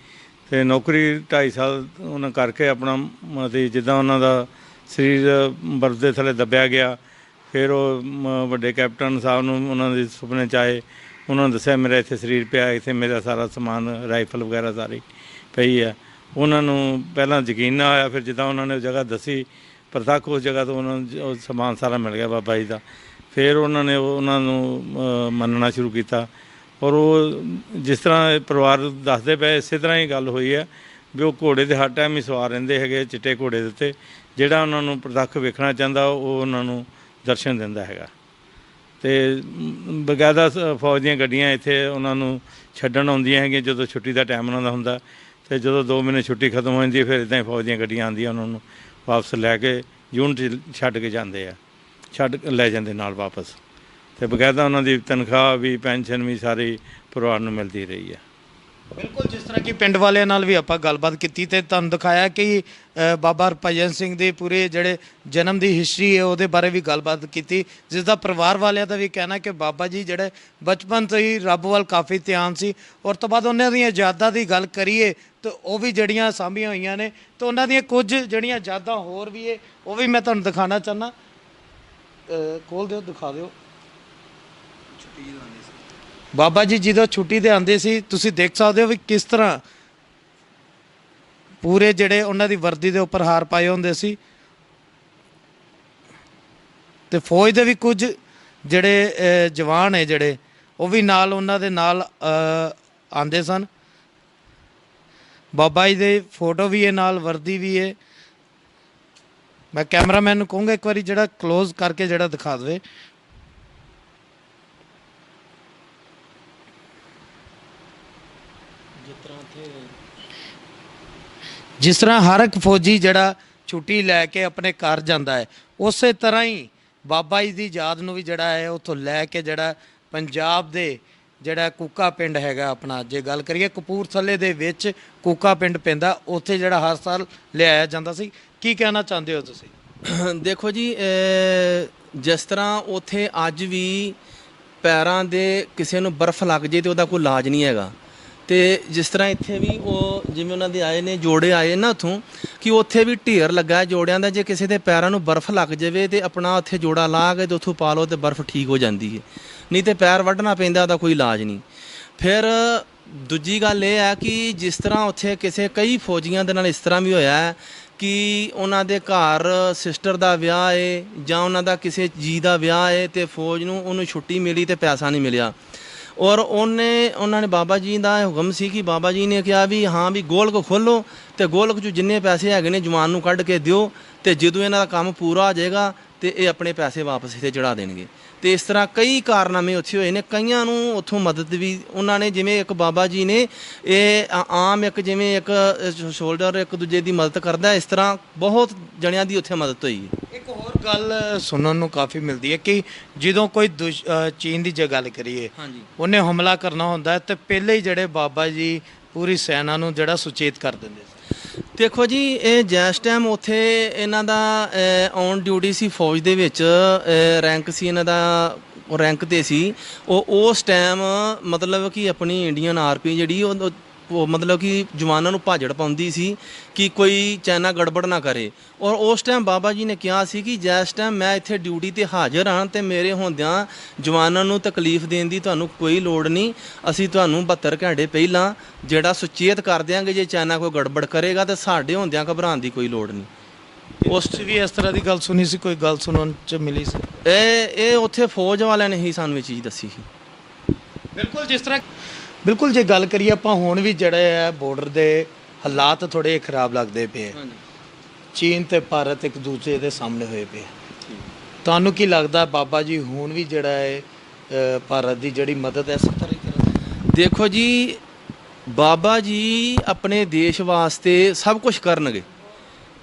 ਤੇ ਨੌਕਰੀ 2.5 ਸਾਲ ਉਹਨਾਂ ਕਰਕੇ ਆਪਣਾ ਮਤਲਬ ਜਿੱਦਾਂ ਉਹਨਾਂ ਦਾ ਸਰੀਰ ਬਰਫ਼ ਦੇ ਥੱਲੇ ਦੱਬਿਆ ਗਿਆ, ਫਿਰ ਉਹ ਵੱਡੇ ਕੈਪਟਨ ਸਾਹਿਬ ਨੂੰ ਉਹਨਾਂ ਦੇ ਸੁਪਨੇ 'ਚ ਆਏ, ਉਹਨਾਂ ਨੂੰ ਦੱਸਿਆ ਮੇਰਾ ਇੱਥੇ ਸਰੀਰ ਪਿਆ, ਇੱਥੇ ਮੇਰਾ ਸਾਰਾ ਸਮਾਨ ਰਾਈਫਲ ਵਗੈਰਾ ਸਾਰੀ ਪਈ ਆ। ਉਹਨਾਂ ਨੂੰ ਪਹਿਲਾਂ ਯਕੀਨ ਨਾ ਆਇਆ, ਫਿਰ ਜਿੱਦਾਂ ਉਹਨਾਂ ਨੇ ਜਗ੍ਹਾ ਦੱਸੀ ਪ੍ਰਤੱਖ, ਉਸ ਜਗ੍ਹਾ ਤੋਂ ਉਹਨਾਂ ਨੂੰ ਉਹ ਸਮਾਨ ਸਾਰਾ ਮਿਲ ਗਿਆ ਬਾਬਾ ਜੀ ਦਾ। ਫਿਰ ਉਹਨਾਂ ਨੇ ਉਹਨਾਂ ਨੂੰ ਮੰਨਣਾ ਸ਼ੁਰੂ ਕੀਤਾ। ਔਰ ਉਹ ਜਿਸ ਤਰ੍ਹਾਂ ਪਰਿਵਾਰ ਦੱਸਦੇ ਪਏ, ਇਸੇ ਤਰ੍ਹਾਂ ਹੀ ਗੱਲ ਹੋਈ ਹੈ ਵੀ ਉਹ ਘੋੜੇ 'ਤੇ ਹਰ ਟਾਈਮ ਹੀ ਸਵਾਰ ਰਹਿੰਦੇ ਹੈਗੇ, ਚਿੱਟੇ ਘੋੜੇ ਦੇ ਉੱਤੇ। ਜਿਹੜਾ ਉਹਨਾਂ ਨੂੰ ਪ੍ਰਤੱਖ ਵੇਖਣਾ ਚਾਹੁੰਦਾ ਉਹ ਉਹਨਾਂ ਨੂੰ ਦਰਸ਼ਨ ਦਿੰਦਾ ਹੈਗਾ। ਤੇ ਬਕਾਇਦਾ ਫੌਜ ਦੀਆਂ ਗੱਡੀਆਂ ਇੱਥੇ ਉਹਨਾਂ ਨੂੰ ਛੱਡਣ ਆਉਂਦੀਆਂ ਹੈਗੀਆਂ ਜਦੋਂ ਛੁੱਟੀ ਦਾ ਟਾਈਮ ਉਹਨਾਂ ਦਾ ਹੁੰਦਾ। ਤੇ ਜਦੋਂ 2 ਮਹੀਨੇ ਛੁੱਟੀ ਖਤਮ ਹੋ ਜਾਂਦੀ ਹੈ, ਫਿਰ ਇੱਦਾਂ ਹੀ ਫੌਜ ਦੀਆਂ ਗੱਡੀਆਂ ਆਉਂਦੀਆਂ, ਉਹਨਾਂ ਨੂੰ ਵਾਪਸ ਲੈ ਕੇ ਯੂਨਿਟ ਛੱਡ ਕੇ ਜਾਂਦੇ ਆ, ਲੈ ਜਾਂਦੇ ਨਾਲ ਵਾਪਸ। ਤੇ ਬਕਾਇਦਾ ਉਹਨਾਂ ਦੀ ਤਨਖਾਹ ਵੀ, ਪੈਨਸ਼ਨ ਵੀ ਸਾਰੀ ਪਰਿਵਾਰ ਨੂੰ ਮਿਲਦੀ ਰਹੀ ਹੈ। ਬਿਲਕੁਲ, ਜਿਸ ਤਰ੍ਹਾਂ ਕਿ ਪਿੰਡ ਵਾਲਿਆਂ ਨਾਲ ਵੀ ਆਪਾਂ ਗੱਲਬਾਤ ਕੀਤੀ ਤੇ ਤੁਹਾਨੂੰ ਦਿਖਾਇਆ ਕਿ ਬਾਬਾ ਹਰਭਜਨ ਸਿੰਘ ਦੇ ਪੂਰੇ ਜਿਹੜੇ ਜਨਮ ਦੀ ਹਿਸਟਰੀ ਹੈ ਉਹਦੇ ਬਾਰੇ ਵੀ ਗੱਲਬਾਤ ਕੀਤੀ, ਜਿਸ ਦਾ ਪਰਿਵਾਰ ਵਾਲਿਆਂ ਦਾ ਵੀ ਕਹਿਣਾ ਕਿ ਬਾਬਾ ਜੀ ਜਿਹੜੇ ਬਚਪਨ ਤੋਂ ਹੀ ਰੱਬ ਵੱਲ ਕਾਫੀ ਧਿਆਨ ਸੀ। ਔਰ ਤੋਂ ਬਾਅਦ ਉਹਨਾਂ ਦੀਆਂ ਯਾਦਾਂ ਦੀ ਗੱਲ ਕਰੀਏ ਤਾਂ ਉਹ ਵੀ ਜਿਹੜੀਆਂ ਸਾਂਭੀਆਂ ਹੋਈਆਂ ਨੇ, ਤੇ ਉਹਨਾਂ ਦੀਆਂ ਕੁਝ ਜਿਹੜੀਆਂ ਯਾਦਾਂ ਹੋਰ ਵੀ ਹੈ ਉਹ ਵੀ ਮੈਂ ਤੁਹਾਨੂੰ ਦਿਖਾਉਣਾ ਚਾਹੁੰਦਾ। ਖੋਲ੍ਹ ਦਿਓ, ਦਿਖਾ ਦਿਓ। ਬਾਬਾ ਜੀ ਜਦੋਂ ਛੁੱਟੀ 'ਤੇ ਆਉਂਦੇ ਸੀ, ਤੁਸੀਂ ਦੇਖ ਸਕਦੇ ਹੋ ਵੀ ਕਿਸ ਤਰ੍ਹਾਂ ਪੂਰੇ ਜਿਹੜੇ ਉਹਨਾਂ ਦੀ ਵਰਦੀ ਦੇ ਉੱਪਰ ਹਾਰ ਪਾਏ ਹੁੰਦੇ ਸੀ। ਤੇ ਫੌਜ ਦੇ ਵੀ ਕੁਝ ਜਿਹੜੇ ਜਵਾਨ ਹੈ ਜਿਹੜੇ ਉਹ ਵੀ ਨਾਲ ਉਹਨਾਂ ਦੇ ਨਾਲ ਆਉਂਦੇ ਸਨ। ਬਾਬਾ ਜੀ ਦੇ ਫੋਟੋ ਵੀ ਹੈ ਨਾਲ, ਵਰਦੀ ਵੀ ਹੈ। ਮੈਂ ਕੈਮਰਾਮੈਨ ਨੂੰ ਕਹੂੰਗਾ ਇੱਕ ਵਾਰੀ ਜਿਹੜਾ ਕਲੋਜ਼ ਕਰਕੇ ਜਿਹੜਾ ਦਿਖਾ ਦੇਵੇ। ਜਿਸ ਤਰ੍ਹਾਂ ਹਰ ਇੱਕ ਫੌਜੀ ਜਿਹੜਾ ਛੁੱਟੀ ਲੈ ਕੇ ਆਪਣੇ ਘਰ ਜਾਂਦਾ ਹੈ, ਉਸੇ ਤਰ੍ਹਾਂ ਹੀ ਬਾਬਾ ਜੀ ਦੀ ਯਾਦ ਨੂੰ ਵੀ ਜਿਹੜਾ ਹੈ ਉੱਥੋਂ ਲੈ ਕੇ ਜਿਹੜਾ ਪੰਜਾਬ ਦੇ ਜਿਹੜਾ ਕੂਕਾ ਪਿੰਡ ਹੈਗਾ ਆਪਣਾ, ਜੇ ਗੱਲ ਕਰੀਏ ਕਪੂਰਥਲੇ ਦੇ ਵਿੱਚ ਕੂਕਾ ਪਿੰਡ ਪੈਂਦਾ, ਉੱਥੇ ਜਿਹੜਾ ਹਰ ਸਾਲ ਲਿਆਇਆ ਜਾਂਦਾ ਸੀ। ਕੀ ਕਹਿਣਾ ਚਾਹੁੰਦੇ ਹੋ ਤੁਸੀਂ? ਦੇਖੋ ਜੀ, ਜਿਸ ਤਰ੍ਹਾਂ ਉੱਥੇ ਅੱਜ ਵੀ ਪੈਰਾਂ ਦੇ ਕਿਸੇ ਨੂੰ ਬਰਫ਼ ਲੱਗ ਜੇ ਤੇ ਉਹਦਾ ਕੋਈ ਇਲਾਜ ਨਹੀਂ ਹੈਗਾ, ਤੇ ਜਿਸ ਤਰ੍ਹਾਂ ਇੱਥੇ ਵੀ ਉਹ ਜਿਵੇਂ ਉਹਨਾਂ ਦੇ ਆਏ ਨੇ ਜੋੜੇ ਆਏ ਨਾ ਉੱਥੋਂ, ਕਿ ਉੱਥੇ ਵੀ ਢੇਰ ਲੱਗਾ ਹੈ ਜੋੜਿਆਂ ਦਾ। ਜੇ ਕਿਸੇ ਦੇ ਪੈਰਾਂ ਨੂੰ ਬਰਫ਼ ਲੱਗ ਜਾਵੇ ਤੇ ਆਪਣਾ ਉੱਥੇ ਜੋੜਾ ਲਾ ਕੇ ਤੇ ਉੱਥੋਂ ਪਾ ਲਓ ਤੇ ਬਰਫ਼ ਠੀਕ ਹੋ ਜਾਂਦੀ ਹੈ, ਨਹੀਂ ਤੇ ਪੈਰ ਵੱਢਣਾ ਪੈਂਦਾ, ਉਹਦਾ ਕੋਈ ਇਲਾਜ ਨਹੀਂ। ਫਿਰ ਦੂਜੀ ਗੱਲ ਇਹ ਹੈ ਕਿ ਜਿਸ ਤਰ੍ਹਾਂ ਉੱਥੇ ਕਈ ਫੌਜੀਆਂ ਦੇ ਨਾਲ ਇਸ ਤਰ੍ਹਾਂ ਵੀ ਹੋਇਆ ਹੈ ਕਿ ਉਹਨਾਂ ਦੇ ਘਰ ਸਿਸਟਰ ਦਾ ਵਿਆਹ ਹੈ ਜਾਂ ਉਹਨਾਂ ਦਾ ਕਿਸੇ ਜੀ ਦਾ ਵਿਆਹ ਹੈ ਤੇ ਫੌਜ ਨੂੰ ਉਹਨੂੰ ਛੁੱਟੀ ਮਿਲੀ ਤੇ ਪੈਸਾ ਨਹੀਂ ਮਿਲਿਆ, ਔਰ ਉਹਨਾਂ ਨੇ ਬਾਬਾ ਜੀ ਦਾ ਹੁਕਮ ਸੀ ਕਿ ਬਾਬਾ ਜੀ ਨੇ ਕਿਹਾ ਵੀ ਹਾਂ ਵੀ ਗੋਲਕ ਖੋਲੋ ਤੇ ਗੋਲਕ 'ਚ ਜਿੰਨੇ ਪੈਸੇ ਹੈਗੇ ਨੇ ਜਵਾਨ ਨੂੰ ਕੱਢ ਕੇ ਦਿਓ, ਤੇ ਜਦੋਂ ਇਹਨਾਂ ਦਾ ਕੰਮ ਪੂਰਾ ਹੋ ਜਾਏਗਾ ਤੇ ਇਹ ਆਪਣੇ ਪੈਸੇ ਵਾਪਸ ਇੱਥੇ ਚੜਾ ਦੇਣਗੇ। ਤੇ ਇਸ ਤਰ੍ਹਾਂ ਕਈ ਕਾਰਨਾਮੇ ਉੱਥੇ ਹੋਏ ਨੇ, ਕਈਆਂ ਨੂੰ ਉੱਥੋਂ ਮਦਦ ਵੀ ਉਹਨਾਂ ਨੇ, ਜਿਵੇਂ ਇੱਕ ਬਾਬਾ ਜੀ ਨੇ ਇਹ ਆਮ ਇੱਕ ਜਿਵੇਂ ਇੱਕ ਸ਼ੋਲਡਰ ਇੱਕ ਦੂਜੇ ਦੀ ਮਦਦ ਕਰਦਾ, ਇਸ ਤਰ੍ਹਾਂ ਬਹੁਤ ਜਣਿਆਂ ਦੀ ਉੱਥੇ ਮਦਦ ਹੋਈ ਹੈ। ਇੱਕ ਹੋਰ ਗੱਲ ਸੁਣਨ ਨੂੰ ਕਾਫੀ ਮਿਲਦੀ ਹੈ ਕਿ ਜਦੋਂ ਕੋਈ ਚੀਨ ਦੀ ਜੇ ਗੱਲ ਕਰੀਏ, ਹਾਂਜੀ, ਉਹਨੇ ਹਮਲਾ ਕਰਨਾ ਹੁੰਦਾ ਹੈ ਤੇ ਪਹਿਲੇ ਹੀ ਜਿਹੜੇ ਬਾਬਾ ਜੀ ਪੂਰੀ ਸੈਨਾ ਨੂੰ ਜਿਹੜਾ ਸੁਚੇਤ ਕਰ ਦਿੰਦੇ ਸੀ। ਦੇਖੋ ਜੀ, ਇਹ ਜਿਸ ਟਾਈਮ ਉੱਥੇ ਇਹਨਾਂ ਦਾ ਔਨ ਡਿਊਟੀ ਸੀ ਫੌਜ ਦੇ ਵਿੱਚ, ਰੈਂਕ ਸੀ ਇਹਨਾਂ ਦਾ, ਉਹ ਰੈਂਕ ਤੇ ਸੀ, ਉਹ ਉਸ ਟਾਈਮ ਮਤਲਬ ਕਿ ਆਪਣੀ ਇੰਡੀਅਨ ਆਰਮੀ ਜਿਹੜੀ ਉਹ ਮਤਲਬ ਕਿ ਜਵਾਨਾਂ ਨੂੰ ਭਾਜੜ ਪਾਉਂਦੀ ਸੀ ਕਿ ਕੋਈ ਚਾਈਨਾ ਗੜਬੜ ਨਾ ਕਰੇ। ਔਰ ਉਸ ਟਾਈਮ ਬਾਬਾ ਜੀ ਨੇ ਕਿਹਾ ਸੀ ਕਿ ਜਿਸ ਟਾਈਮ ਮੈਂ ਇੱਥੇ ਡਿਊਟੀ ਤੇ ਹਾਜ਼ਰ ਹਾਂ ਤੇ ਮੇਰੇ ਹੁੰਦਿਆਂ ਜਵਾਨਾਂ ਨੂੰ ਤਕਲੀਫ ਦੇਣ ਦੀ ਤੁਹਾਨੂੰ ਕੋਈ ਲੋੜ ਨਹੀਂ, ਅਸੀਂ ਤੁਹਾਨੂੰ 72 ਘੰਟੇ ਪਹਿਲਾਂ ਜਿਹੜਾ ਸੁਚੇਤ ਕਰ ਦਿਆਂਗੇ, ਜੇ ਚਾਈਨਾ ਕੋਈ ਗੜਬੜ ਕਰੇਗਾ ਤੇ ਸਾਡੇ ਹੁੰਦਿਆਂ ਘਬਰਾਉਣ ਦੀ ਕੋਈ ਲੋੜ ਨਹੀਂ। ਉਸ 'ਚ ਵੀ ਇਸ ਤਰ੍ਹਾਂ ਦੀ ਗੱਲ ਸੁਣੀ ਸੀ, ਕੋਈ ਗੱਲ ਸੁਣਨ 'ਚ ਮਿਲੀ ਸੀ? ਇਹ ਉੱਥੇ ਫੌਜ ਵਾਲਿਆਂ ਨੇ ਹੀ ਸਾਨੂੰ ਇਹ ਚੀਜ਼ ਦੱਸੀ ਸੀ। ਬਿਲਕੁਲ ਜੇ ਗੱਲ ਕਰੀਏ ਆਪਾਂ ਹੁਣ ਵੀ ਜਿਹੜੇ ਹੈ ਬਾਰਡਰ ਦੇ ਹਾਲਾਤ ਥੋੜੇ ਖਰਾਬ ਲੱਗਦੇ ਪਏ, ਚੀਨ ਤੇ ਭਾਰਤ ਇੱਕ ਦੂਜੇ ਦੇ ਸਾਹਮਣੇ ਹੋਏ ਪਏ। ਤੁਹਾਨੂੰ ਕੀ ਲੱਗਦਾ ਬਾਬਾ ਜੀ ਹੁਣ ਵੀ ਜਿਹੜਾ ਹੈ ਭਾਰਤ ਦੀ ਜਿਹੜੀ ਮਦਦ ਹੈ ਸਭ ਤਰ੍ਹਾਂ ਕਰਨ? ਦੇਖੋ ਜੀ, ਬਾਬਾ ਜੀ ਆਪਣੇ ਦੇਸ਼ ਵਾਸਤੇ ਸਭ ਕੁਝ ਕਰਨਗੇ,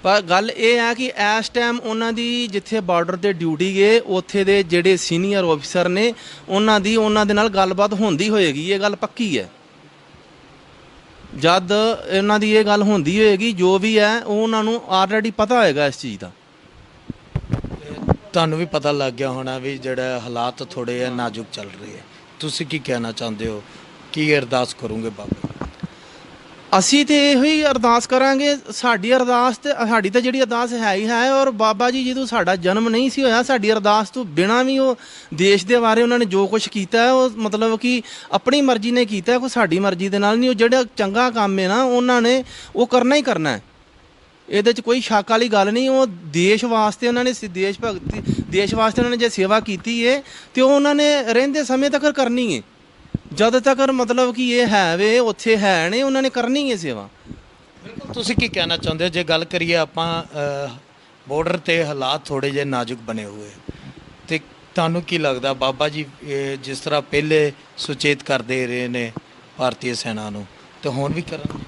ਪਰ ਗੱਲ ਇਹ ਹੈ ਕਿ ਇਸ ਟਾਈਮ ਉਹਨਾਂ ਦੀ ਜਿੱਥੇ ਬਾਰਡਰ ਤੇ ਡਿਊਟੀ ਗਏ ਉੱਥੇ ਦੇ ਜਿਹੜੇ ਸੀਨੀਅਰ ਆਫੀਸਰ ਨੇ ਉਹਨਾਂ ਦੇ ਨਾਲ ਗੱਲਬਾਤ ਹੁੰਦੀ ਹੋਏਗੀ, ਇਹ ਗੱਲ ਪੱਕੀ ਹੈ। ਜਦ ਇਹਨਾਂ ਦੀ ਇਹ ਗੱਲ ਹੁੰਦੀ ਹੋਏਗੀ, ਜੋ ਵੀ ਹੈ ਉਹ ਉਹਨਾਂ ਨੂੰ ਆਲਰੇਡੀ ਪਤਾ ਹੋਏਗਾ ਇਸ ਚੀਜ਼ ਦਾ। ਤੁਹਾਨੂੰ ਵੀ ਪਤਾ ਲੱਗ ਗਿਆ ਹੋਣਾ ਵੀ ਜਿਹੜਾ ਹਾਲਾਤ ਥੋੜੇ ਨਾਜ਼ੁਕ ਚੱਲ ਰਹੇ ਹੈ, ਤੁਸੀਂ ਕੀ ਕਹਿਣਾ ਚਾਹੁੰਦੇ ਹੋ? ਕੀ ਅਰਦਾਸ ਕਰੋਗੇ ਬਾਬਾ? ਅਸੀਂ ਤੇ ਇਹੋ ਹੀ ਅਰਦਾਸ ਕਰਾਂਗੇ, ਸਾਡੀ ਤਾਂ ਜਿਹੜੀ ਅਰਦਾਸ ਹੈ ਹੀ ਹੈ। ਔਰ ਬਾਬਾ ਜੀ ਜਦੋਂ ਸਾਡਾ ਜਨਮ ਨਹੀਂ ਸੀ ਹੋਇਆ, ਸਾਡੀ ਅਰਦਾਸ ਤੋਂ ਬਿਨਾਂ ਵੀ ਉਹ ਦੇਸ਼ ਦੇ ਬਾਰੇ ਉਹਨਾਂ ਨੇ ਜੋ ਕੁਝ ਕੀਤਾ ਉਹ ਮਤਲਬ ਕਿ ਆਪਣੀ ਮਰਜ਼ੀ ਨੇ ਕੀਤਾ, ਕੋਈ ਸਾਡੀ ਮਰਜ਼ੀ ਦੇ ਨਾਲ ਨਹੀਂ। ਉਹ ਜਿਹੜਾ ਚੰਗਾ ਕੰਮ ਹੈ ਨਾ ਉਹਨਾਂ ਨੇ ਉਹ ਕਰਨਾ ਹੀ ਕਰਨਾ ਹੈ, ਇਹਦੇ 'ਚ ਕੋਈ ਸ਼ੱਕ ਵਾਲੀ ਗੱਲ ਨਹੀਂ। ਉਹ ਦੇਸ਼ ਵਾਸਤੇ ਉਹਨਾਂ ਨੇ ਦੇਸ਼ ਵਾਸਤੇ ਉਹਨਾਂ ਨੇ ਜੇ ਸੇਵਾ ਕੀਤੀ ਹੈ ਤੇ ਉਹ ਉਹਨਾਂ ਨੇ ਰਹਿੰਦੇ ਸਮੇਂ ਤੱਕ ਕਰਨੀ ਹੈ, ਜਦ ਤੱਕ ਮਤਲਬ ਕਿ ਇਹ ਹੈ ਵੇ ਉੱਥੇ ਹੈ ਨੇ, ਉਹਨਾਂ ਨੇ ਕਰਨੀ ਹੈ ਸੇਵਾ। ਬਿਲਕੁਲ। ਤੁਸੀਂ ਕੀ ਕਹਿਣਾ ਚਾਹੁੰਦੇ ਹੋ ਜੇ ਗੱਲ ਕਰੀਏ ਆਪਾਂ ਬਾਰਡਰ ਤੇ ਹਾਲਾਤ ਥੋੜੇ ਜਿਹੇ ਨਾਜ਼ੁਕ ਬਣੇ ਹੋਏ, ਤੇ ਤੁਹਾਨੂੰ ਕੀ ਲੱਗਦਾ ਬਾਬਾ ਜੀ ਜਿਸ ਤਰ੍ਹਾਂ ਪਹਿਲੇ ਸੁਚੇਤ ਕਰਦੇ ਰਹੇ ਨੇ ਭਾਰਤੀ ਸੈਨਾ ਨੂੰ, ਤੇ ਹੁਣ ਵੀ ਕਰਨਗੇ?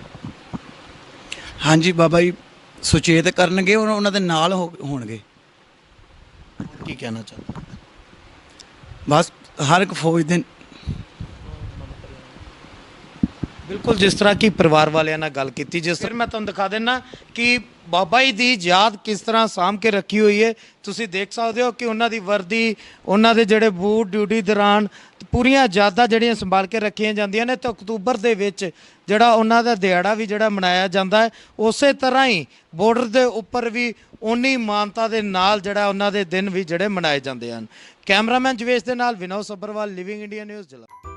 ਹਾਂਜੀ, ਬਾਬਾ ਜੀ ਸੁਚੇਤ ਕਰਨਗੇ, ਉਹਨਾਂ ਦੇ ਨਾਲ ਹੋਣਗੇ। ਕੀ ਕਹਿਣਾ ਚਾਹੁੰਦੇ? ਬਸ ਹਰ ਇੱਕ ਫੌਜ ਦੇ ਬਿਲਕੁਲ ਜਿਸ ਤਰ੍ਹਾਂ ਕਿ ਪਰਿਵਾਰ ਵਾਲਿਆਂ ਨਾਲ ਗੱਲ ਕੀਤੀ, ਜਿਸ ਤਰ੍ਹਾਂ ਮੈਂ ਤੁਹਾਨੂੰ ਦਿਖਾ ਦਿੰਦਾ ਕਿ ਬਾਬਾ ਜੀ ਦੀ ਯਾਦ ਕਿਸ ਤਰ੍ਹਾਂ ਸਾਂਭ ਕੇ ਰੱਖੀ ਹੋਈ ਹੈ। ਤੁਸੀਂ ਦੇਖ ਸਕਦੇ ਹੋ ਕਿ ਉਹਨਾਂ ਦੀ ਵਰਦੀ, ਉਹਨਾਂ ਦੇ ਜਿਹੜੇ ਬੂਟ ਡਿਊਟੀ ਦੌਰਾਨ ਪੂਰੀਆਂ ਯਾਦਾਂ ਜਿਹੜੀਆਂ ਸੰਭਾਲ ਕੇ ਰੱਖੀਆਂ ਜਾਂਦੀਆਂ ਨੇ। ਤੇ ਅਕਤੂਬਰ ਦੇ ਵਿੱਚ ਜਿਹੜਾ ਉਹਨਾਂ ਦਾ ਦਿਹਾੜਾ ਵੀ ਜਿਹੜਾ ਮਨਾਇਆ ਜਾਂਦਾ ਹੈ, ਉਸੇ ਤਰ੍ਹਾਂ ਹੀ ਬਾਰਡਰ ਦੇ ਉੱਪਰ ਵੀ ਉਨੀ ਮਾਨਤਾ ਦੇ ਨਾਲ ਜਿਹੜਾ ਉਹਨਾਂ ਦੇ ਦਿਨ ਵੀ ਜਿਹੜੇ ਮਨਾਏ ਜਾਂਦੇ ਹਨ। ਕੈਮਰਾਮੈਨ ਜਵੇਸ਼ ਦੇ ਨਾਲ Vinod Sabharwal, living India news Jalandhar.